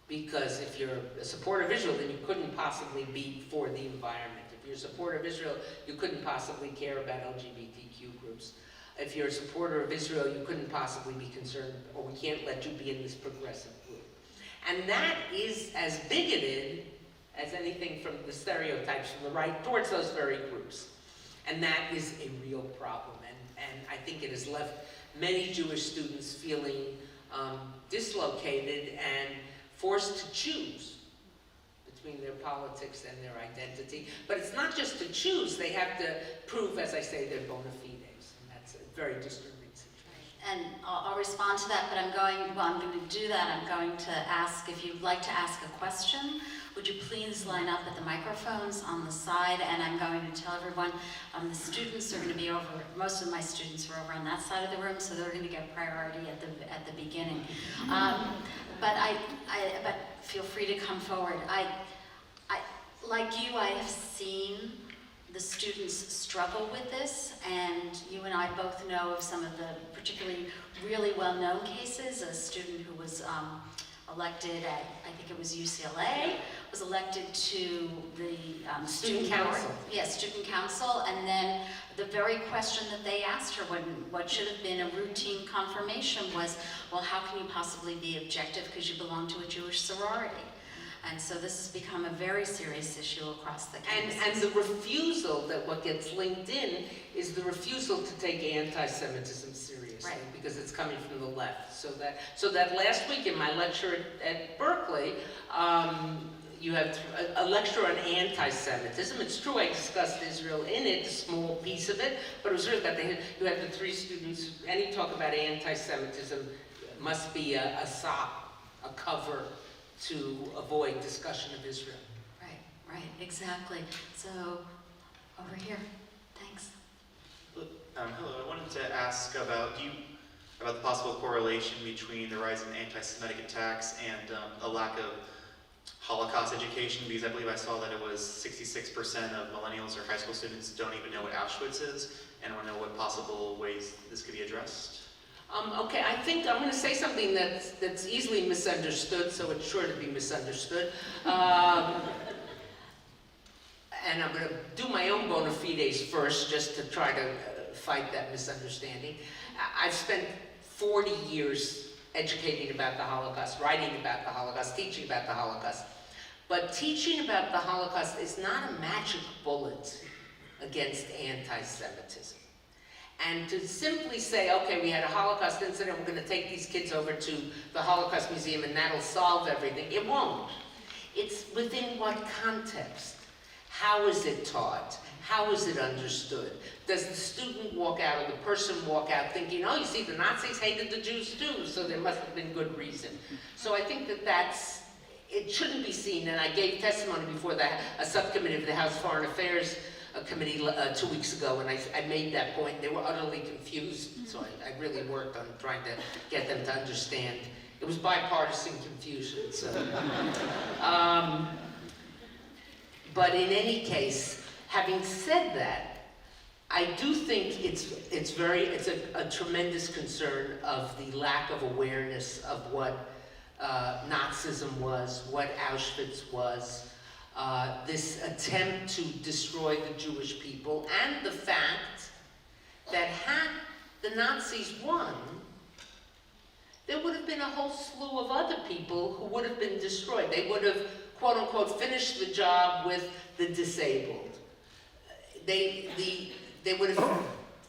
Because if you're a supporter of Israel, then you couldn't possibly be for the environment. If you're a supporter of Israel, you couldn't possibly care about LGBTQ groups. If you're a supporter of Israel, you couldn't possibly be concerned, or we can't let you be in this progressive group. And that is as bigoted as anything from the stereotypes from the right towards those very groups. And that is a real problem. And I think it has left many Jewish students feeling dislocated and forced to choose between their politics and their identity. But it's not just to choose, they have to prove, as I say, their bona fides. And that's a very disturbing situation. And I'll respond to that, but I'm going to do that. I'm going to ask, if you'd like to ask a question, would you please line up at the microphones on the side? And I'm going to tell everyone, the students are going to be over, most of my students are over on that side of the room, so they're going to get priority at the beginning. But feel free to come forward. Like you, I have seen the students struggle with this, and you and I both know of some of the particularly really well-known cases. A student who was elected at, I think it was UCLA, was elected to the Student council. Yes, student council, and then the very question that they asked her, what should have been a routine confirmation was, well, how can you possibly be objective because you belong to a Jewish sorority? And so this has become a very serious issue across the campus. And the refusal, that what gets linked in, is the refusal to take anti-Semitism seriously, right, because it's coming from the left. So that last week in my lecture at Berkeley, you have a lecture on anti-Semitism. It's true I discussed Israel in it, a small piece of it, but it was really about you had the three students, any talk about anti-Semitism must be a sop, a cover, to avoid discussion of Israel. Right, exactly. So, over here, thanks. Hello, I wanted to ask about the possible correlation between the rise in anti-Semitic attacks and a lack of Holocaust education, because I believe I saw that it was 66% of millennials or high school students don't even know what Auschwitz is, and I want to know what possible ways this could be addressed. Okay, I think I'm going to say something that's easily misunderstood, so it's sure to be misunderstood. And I'm going to do my own bona fides first, just to try to fight that misunderstanding. I've spent 40 years educating about the Holocaust, writing about the Holocaust, teaching about the Holocaust. But teaching about the Holocaust is not a magic bullet against anti-Semitism. And to simply say, okay, we had a Holocaust incident, we're going to take these kids over to the Holocaust Museum and that'll solve everything. It won't. It's within what context? How is it taught? How is it understood? Does the student walk out or the person walk out thinking, oh, you see, the Nazis hated the Jews too, so there must have been good reason. So I think that it shouldn't be seen, and I gave testimony before a subcommittee of the House Foreign Affairs Committee 2 weeks ago, and I made that point. They were utterly confused, so I really worked on trying to get them to understand. It was bipartisan confusion, so. But in any case, having said that, I do think it's a tremendous concern of the lack of awareness of what Nazism was, what Auschwitz was, this attempt to destroy the Jewish people, and the fact that had the Nazis won, there would have been a whole slew of other people who would have been destroyed. They would have, quote unquote, finished the job with the disabled. They would have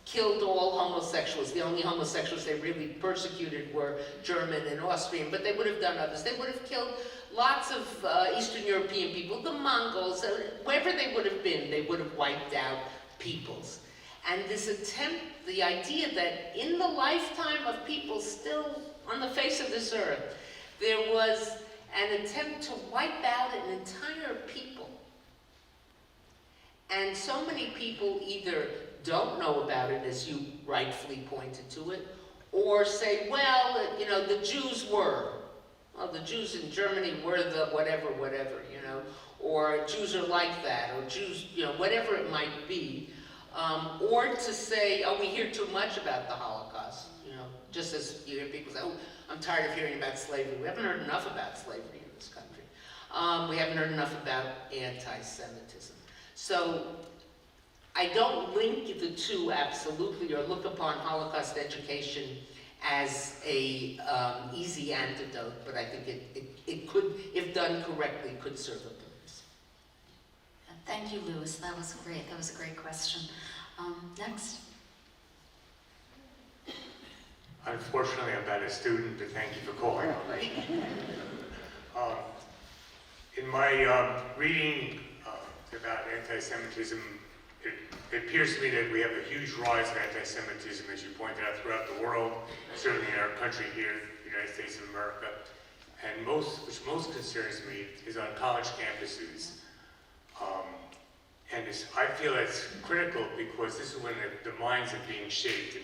killed all homosexuals. The only homosexuals they really persecuted were German and Austrian, but they would have done others. They would have killed lots of Eastern European people, the Mongols, wherever they would have been, they would have wiped out peoples. And this attempt, the idea that in the lifetime of people still on the face of this earth, there was an attempt to wipe out an entire people. And so many people either don't know about it, as you rightfully pointed to it, or say, well, you know, the Jews were. Well, the Jews in Germany were the whatever, you know, or Jews are like that, or Jews, you know, whatever it might be. Or to say, oh, we hear too much about the Holocaust, you know, just as you hear people say, oh, I'm tired of hearing about slavery. We haven't heard enough about slavery in this country. We haven't heard enough about anti-Semitism. So I don't link the two absolutely, or look upon Holocaust education as a easy antidote, but I think it could, if done correctly, could serve a purpose. Thank you, Louis. That was great. That was a great question. Next. Unfortunately, I'm not a student, but thank you for calling on me. In my reading about anti-Semitism, it appears to me that we have a huge rise of anti-Semitism, as you pointed out, throughout the world, certainly in our country here, the United States of America. And which most concerns me is on college campuses. And I feel it's critical because this is when the minds are being shaped and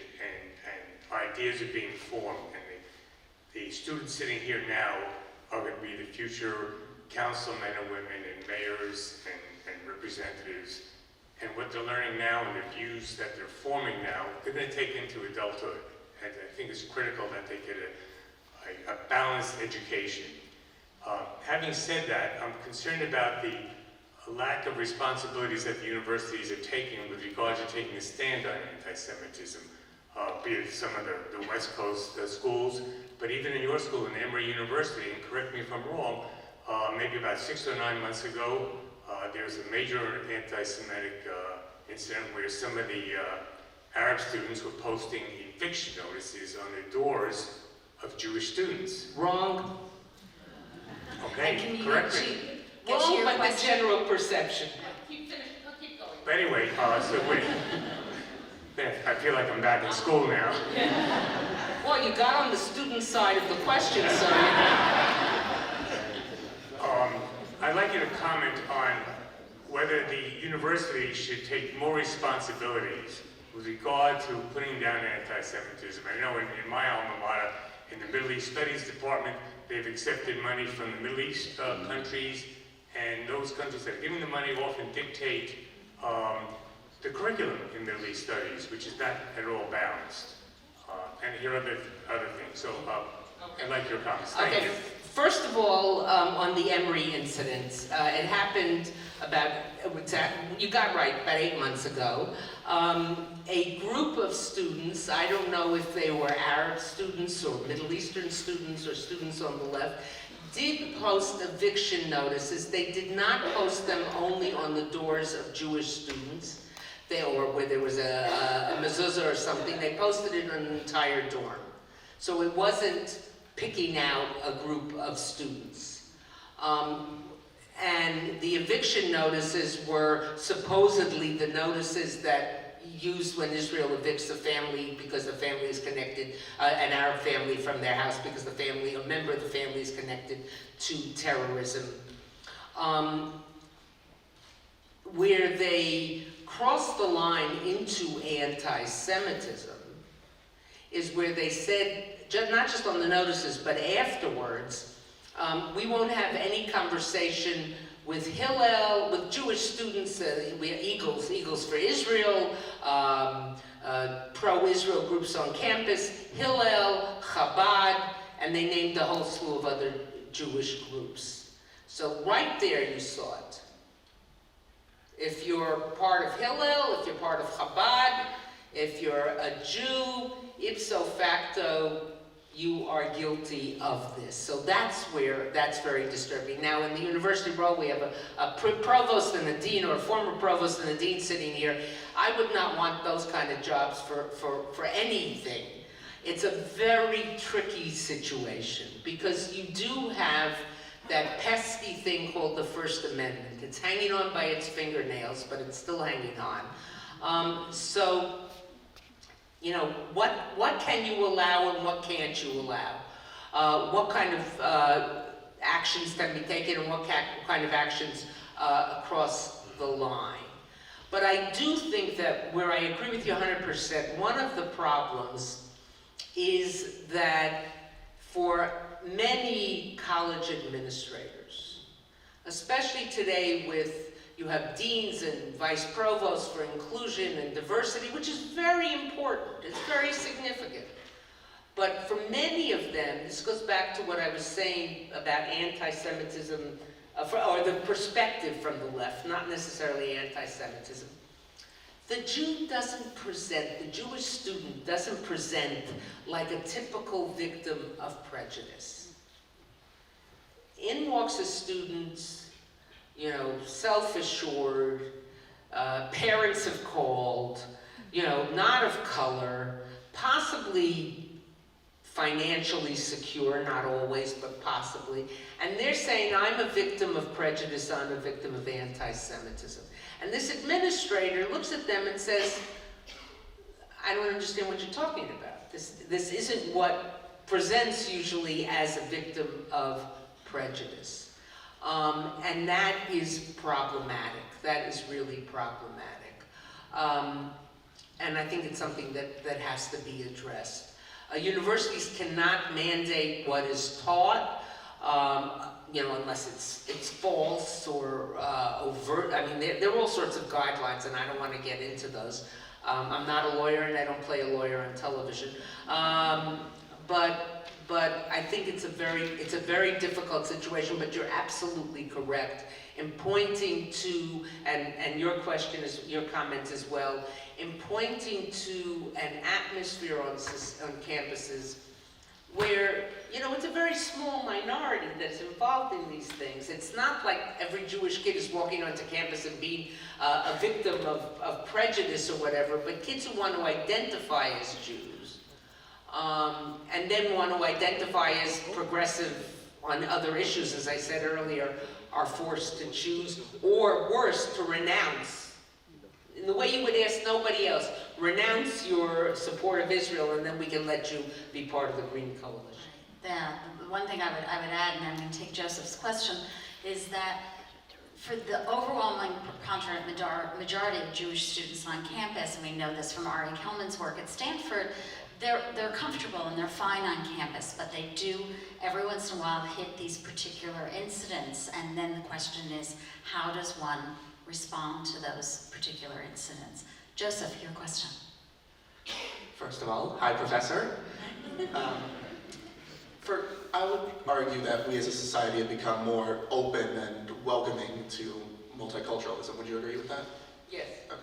ideas are being formed. And the students sitting here now are going to be the future councilmen and women and mayors and representatives. And what they're learning now and the views that they're forming now, they're going to take into adulthood. And I think it's critical that they get a balanced education. Having said that, I'm concerned about the lack of responsibilities that the universities are taking with regard to taking a stand on anti-Semitism, be it some of the West Coast schools, but even in your school, in Emory University, and correct me if I'm wrong, maybe about 6 or 9 months ago, there was a major anti-Semitic incident where some of the Arab students were posting eviction notices on the doors of Jewish students. Wrong. Okay, correct me. Wrong, but the general perception. Keep going. But anyway, so wait. I feel like I'm back in school now. Well, you got on the student side of the question, so I'd like you to comment on whether the university should take more responsibilities with regard to putting down anti-Semitism. I know in my alma mater, in the Middle East Studies Department, they've accepted money from the Middle East countries, and those countries that are giving the money often dictate the curriculum in Middle East Studies, which is not at all balanced. And here are other things. So I'd like your comments. Thank you. First of all, on the Emory incident, it happened you got right, about 8 months ago, a group of students, I don't know if they were Arab students or Middle Eastern students or students on the left, did post eviction notices. They did not post them only on the doors of Jewish students, or where there was a mezuzah or something. They posted it on an entire dorm. So it wasn't picking out a group of students. And the eviction notices were supposedly the notices that used when Israel evicts a family because the family is connected, an Arab family from their house because a member of the family is connected to terrorism. Where they crossed the line into anti-Semitism is where they said, not just on the notices, but afterwards, we won't have any conversation with Hillel, with Jewish students, we have Eagles for Israel, pro-Israel groups on campus, Hillel, Chabad, and they named a whole slew of other Jewish groups. So right there you saw it. If you're part of Hillel, if you're part of Chabad, if you're a Jew, ipso facto, you are guilty of this. So that's very disturbing. Now in the university world, we have a provost and a dean, or a former provost and a dean sitting here. I would not want those kind of jobs for anything. It's a very tricky situation because you do have that pesky thing called the First Amendment. It's hanging on by its fingernails, but it's still hanging on. So, you know, what can you allow and what can't you allow? What kind of actions can be taken and what kind of actions across the line? But I do think that where I agree with you 100%, one of the problems is that for many college administrators, especially today you have deans and vice provosts for inclusion and diversity, which is very important, it's very significant. But for many of them, this goes back to what I was saying about anti-Semitism, or the perspective from the left, not necessarily anti-Semitism. The Jewish student doesn't present like a typical victim of prejudice. In walks a student, you know, self-assured, parents have called, you know, not of color, possibly financially secure, not always, but possibly. And they're saying, I'm a victim of prejudice, I'm a victim of anti-Semitism. And this administrator looks at them and says, I don't understand what you're talking about. This isn't what presents usually as a victim of prejudice. And that is problematic. That is really problematic. And I think it's something that has to be addressed. Universities cannot mandate what is taught, you know, unless it's false or overt. I mean, there are all sorts of guidelines, and I don't want to get into those. I'm not a lawyer, and I don't play a lawyer on television. But I think it's a very difficult situation. But you're absolutely correct in pointing to, and your comment as well, in pointing to an atmosphere on campuses where, you know, it's a very small minority that's involved in these things. It's not like every Jewish kid is walking onto campus and being a victim of prejudice or whatever, but kids who want to identify as Jews, and then want to identify as progressive on other issues, as I said earlier, are forced to choose, or worse, to renounce. In the way you would ask nobody else, renounce your support of Israel, and then we can let you be part of the Green Coalition. Yeah, the one thing I would add, and I'm going to take Joseph's question, is that for the overwhelming preponderant majority of Jewish students on campus, and we know this from Ari Kelman's work at Stanford, they're comfortable and they're fine on campus, but they do every once in a while hit these particular incidents, and then the question is, how does one respond to those particular incidents? Joseph, your question. First of all, hi, Professor. I would argue that we as a society have become more open and welcoming to multiculturalism. Would you agree with that? Yes. Okay.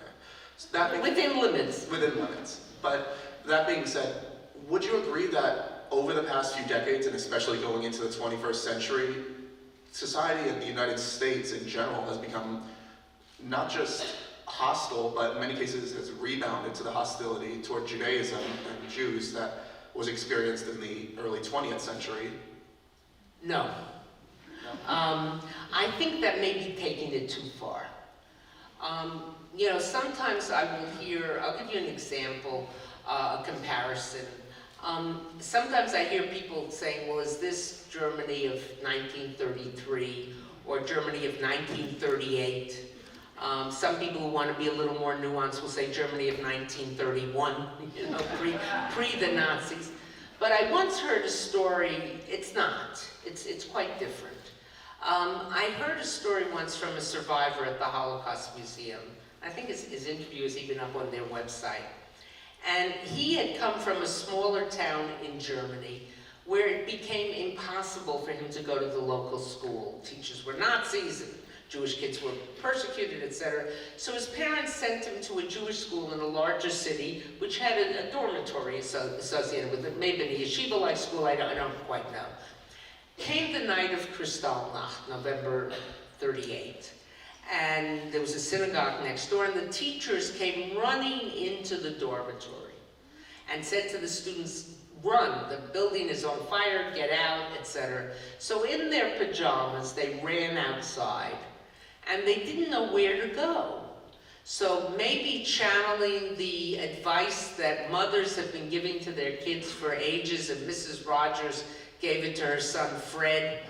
So that being, Within limits. within limits. But that being said, would you agree that over the past few decades, and especially going into the 21st century, society in the United States in general has become not just hostile, but in many cases has rebounded to the hostility toward Judaism and Jews that was experienced in the early 20th century? No. I think that may be taking it too far. You know, sometimes I will hear, I'll give you an example, a comparison. Sometimes I hear people saying, well, is this Germany of 1933 or Germany of 1938? Some people who want to be a little more nuanced will say Germany of 1931, you know, pre the Nazis. But I once heard a story, it's not, it's quite different. I heard a story once from a survivor at the Holocaust Museum. I think his interview is even up on their website. And he had come from a smaller town in Germany where it became impossible for him to go to the local school. Teachers were Nazis, and Jewish kids were persecuted, etc. So his parents sent him to a Jewish school in a larger city, which had a dormitory associated with it. Maybe a yeshiva-like school, I don't quite know. Came the night of Kristallnacht, November 38. And there was a synagogue next door, and the teachers came running into the dormitory and said to the students, run, the building is on fire, get out, etc. So in their pajamas, they ran outside, and they didn't know where to go. So maybe channeling the advice that mothers have been giving to their kids for ages, and Mrs. Rogers gave it to her son Fred,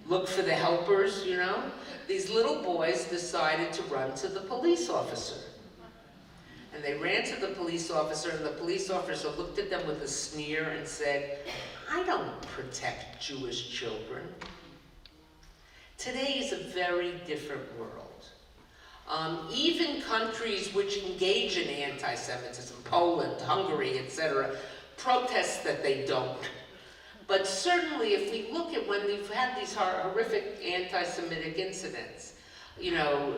look for the helpers, you know? These little boys decided to run to the police officer. And they ran to the police officer, and the police officer looked at them with a sneer and said, I don't protect Jewish children. Today is a very different world. Even countries which engage in anti-Semitism, Poland, Hungary, etc., protest that they don't. But certainly, if we look at when we've had these horrific anti-Semitic incidents, you know,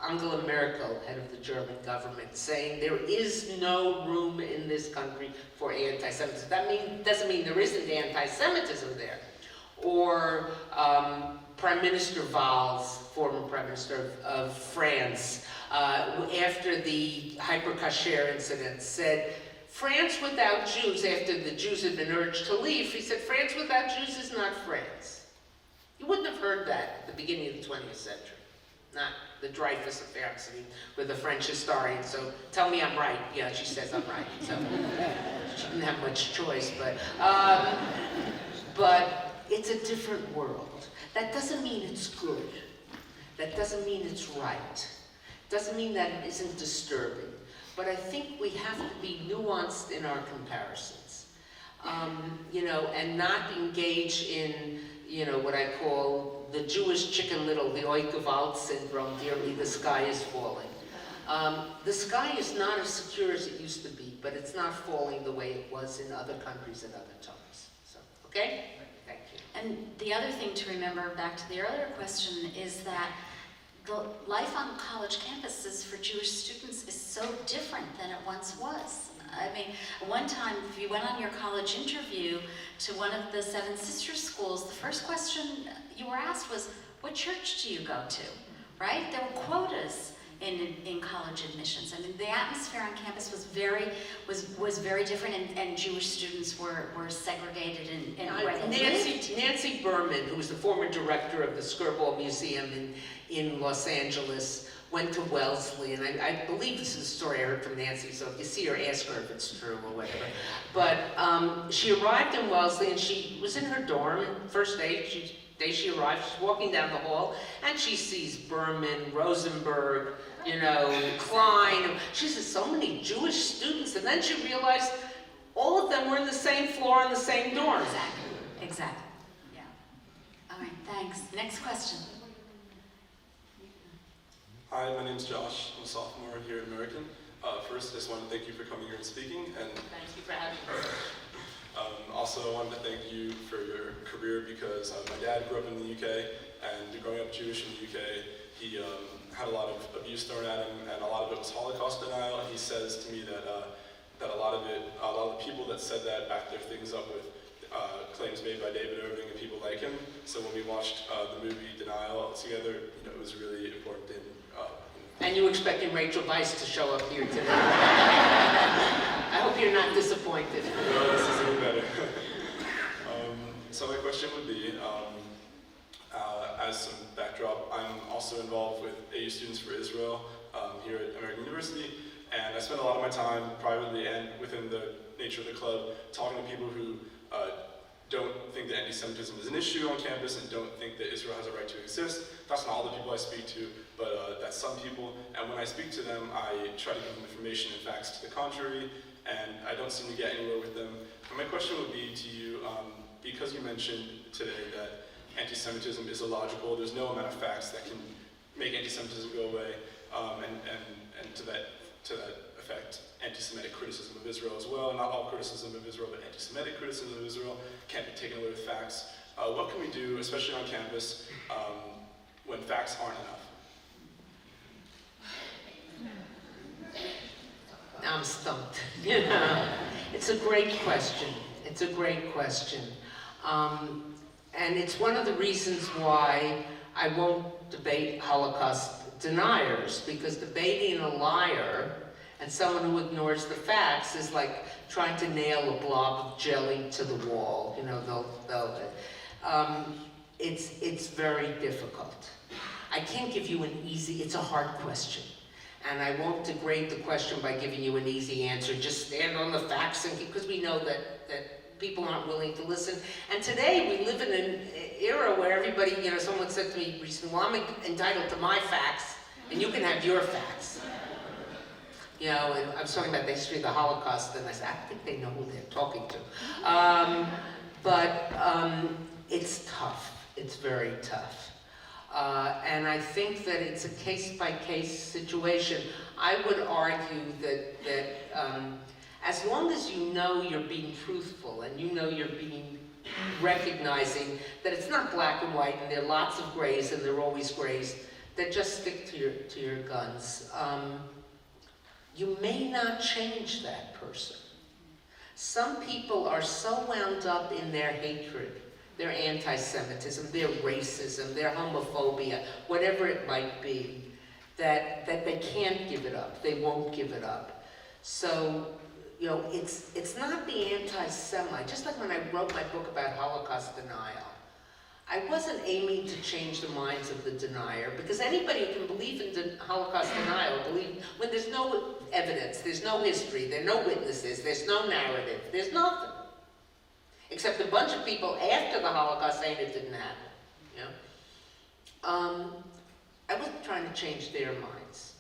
Angela Merkel, head of the German government, saying there is no room in this country for anti-Semitism. That doesn't mean there isn't anti-Semitism there. Or Prime Minister Valls, former Prime Minister of France, after the hyper-kasher incident, said, France without Jews, after the Jews had been urged to leave, he said, France without Jews is not France. You wouldn't have heard that at the beginning of the 20th century. Not the Dreyfus affair, I'm sitting with a French historian, so tell me I'm right. Yeah, she says I'm right, so she didn't have much choice, but it's a different world. That doesn't mean it's good. That doesn't mean it's right. Doesn't mean that it isn't disturbing. But I think we have to be nuanced in our comparisons, you know, and not engage in, you know, what I call the Jewish Chicken Little, the Oi Gewalt syndrome, dear me, the sky is falling. The sky is not as secure as it used to be, but it's not falling the way it was in other countries at other times. So, okay? Thank you. And the other thing to remember, back to the earlier question, is that the life on college campuses for Jewish students is so different than it once was. I mean, one time, if you went on your college interview to one of the Seven Sisters schools, the first question you were asked was, what church do you go to, right? There were quotas in college admissions. I mean, the atmosphere on campus was very different, and Jewish students were segregated in where they lived. Nancy Berman, who was the former director of the Skirball Museum in Los Angeles, went to Wellesley, and I believe this is a story I heard from Nancy, so if you see her, ask her if it's true or whatever. But she arrived in Wellesley, and she was in her dorm, first day she arrived, she's walking down the hall, and she sees Berman, Rosenberg, you know, Klein. She says, so many Jewish students, and then she realized all of them were in the same floor in the same dorm. Exactly, yeah. All right, thanks. Next question. Hi, my name's Josh. I'm a sophomore here at American. First, I just want to thank you for coming here and speaking. And Thank you for having me. Also, I wanted to thank you for your career because my dad grew up in the UK, and growing up Jewish in the UK, he had a lot of abuse thrown at him, and a lot of it was Holocaust denial. And he says to me that that a lot of the people that said that backed their things up with claims made by David Irving and people like him. So when we watched the movie Denial together, it was really important. And you expecting Rachel Weisz to show up here today. I hope you're not disappointed. No, this is even better. So my question would be, as some backdrop, I'm also involved with AU Students for Israel here at Emory University, and I spend a lot of my time privately and within the nature of the club talking to people who don't think that anti-Semitism is an issue on campus and don't think that Israel has a right to exist. That's not all the people I speak to, but that's some people. And when I speak to them, I try to give them information and facts to the contrary, and I don't seem to get anywhere with them. And my question would be to you, because you mentioned today that anti-Semitism is illogical, there's no amount of facts that can make anti-Semitism go away, and to that effect, anti-Semitic criticism of Israel as well. Not all criticism of Israel, but anti-Semitic criticism of Israel can't be taken away with facts. What can we do, especially on campus, when facts aren't enough? I'm stumped. It's a great question. It's a great question. And it's one of the reasons why I won't debate Holocaust deniers, because debating a liar and someone who ignores the facts is like trying to nail a blob of jelly to the wall. It's very difficult. I can't give you an easy, it's a hard question. And I won't degrade the question by giving you an easy answer. Just stand on the facts, and because we know that people aren't willing to listen. And today we live in an era where everybody, someone said to me recently, well, I'm entitled to my facts, and you can have your facts. And I was talking about the history of the Holocaust, and I said, I think they know who they're talking to. But it's tough. It's very tough. And I think that it's a case-by-case situation. I would argue that as long as you know you're being truthful and you know you're being recognizing that it's not black and white and there are lots of grays and there are always grays, that just stick to your guns. You may not change that person. Some people are so wound up in their hatred, their anti-Semitism, their racism, their homophobia, whatever it might be, that they can't give it up. They won't give it up. So, it's not the anti-Semite. Just like when I wrote my book about Holocaust denial, I wasn't aiming to change the minds of the denier, because anybody who can believe in Holocaust denial, when there's no evidence, there's no history, there are no witnesses, there's no narrative, there's nothing. Except a bunch of people after the Holocaust saying it didn't happen. I wasn't trying to change their minds.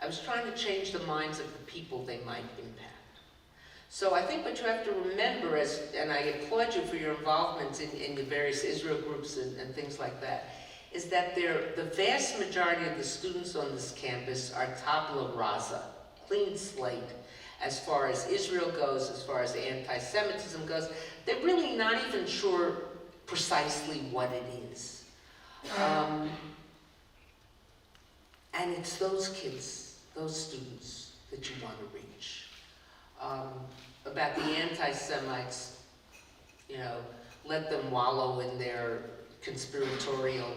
I was trying to change the minds of the people they might impact. So I think what you have to remember and I applaud you for your involvement in the various Israel groups and things like that, is that the vast majority of the students on this campus are tabula rasa, clean slate, as far as Israel goes, as far as anti-Semitism goes. They're really not even sure precisely what it is. And it's those kids, those students, that you want to reach. About the anti-Semites, let them wallow in their conspiratorial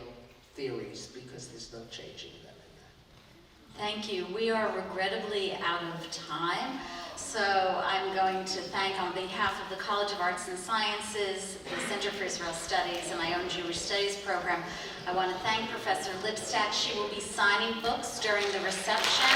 theories, because there's no changing them in that. Thank you. We are regrettably out of time. So I'm going to thank, on behalf of the College of Arts and Sciences, the Center for Israel Studies, and my own Jewish Studies program, I want to thank Professor Lipstadt. She will be signing books during the reception.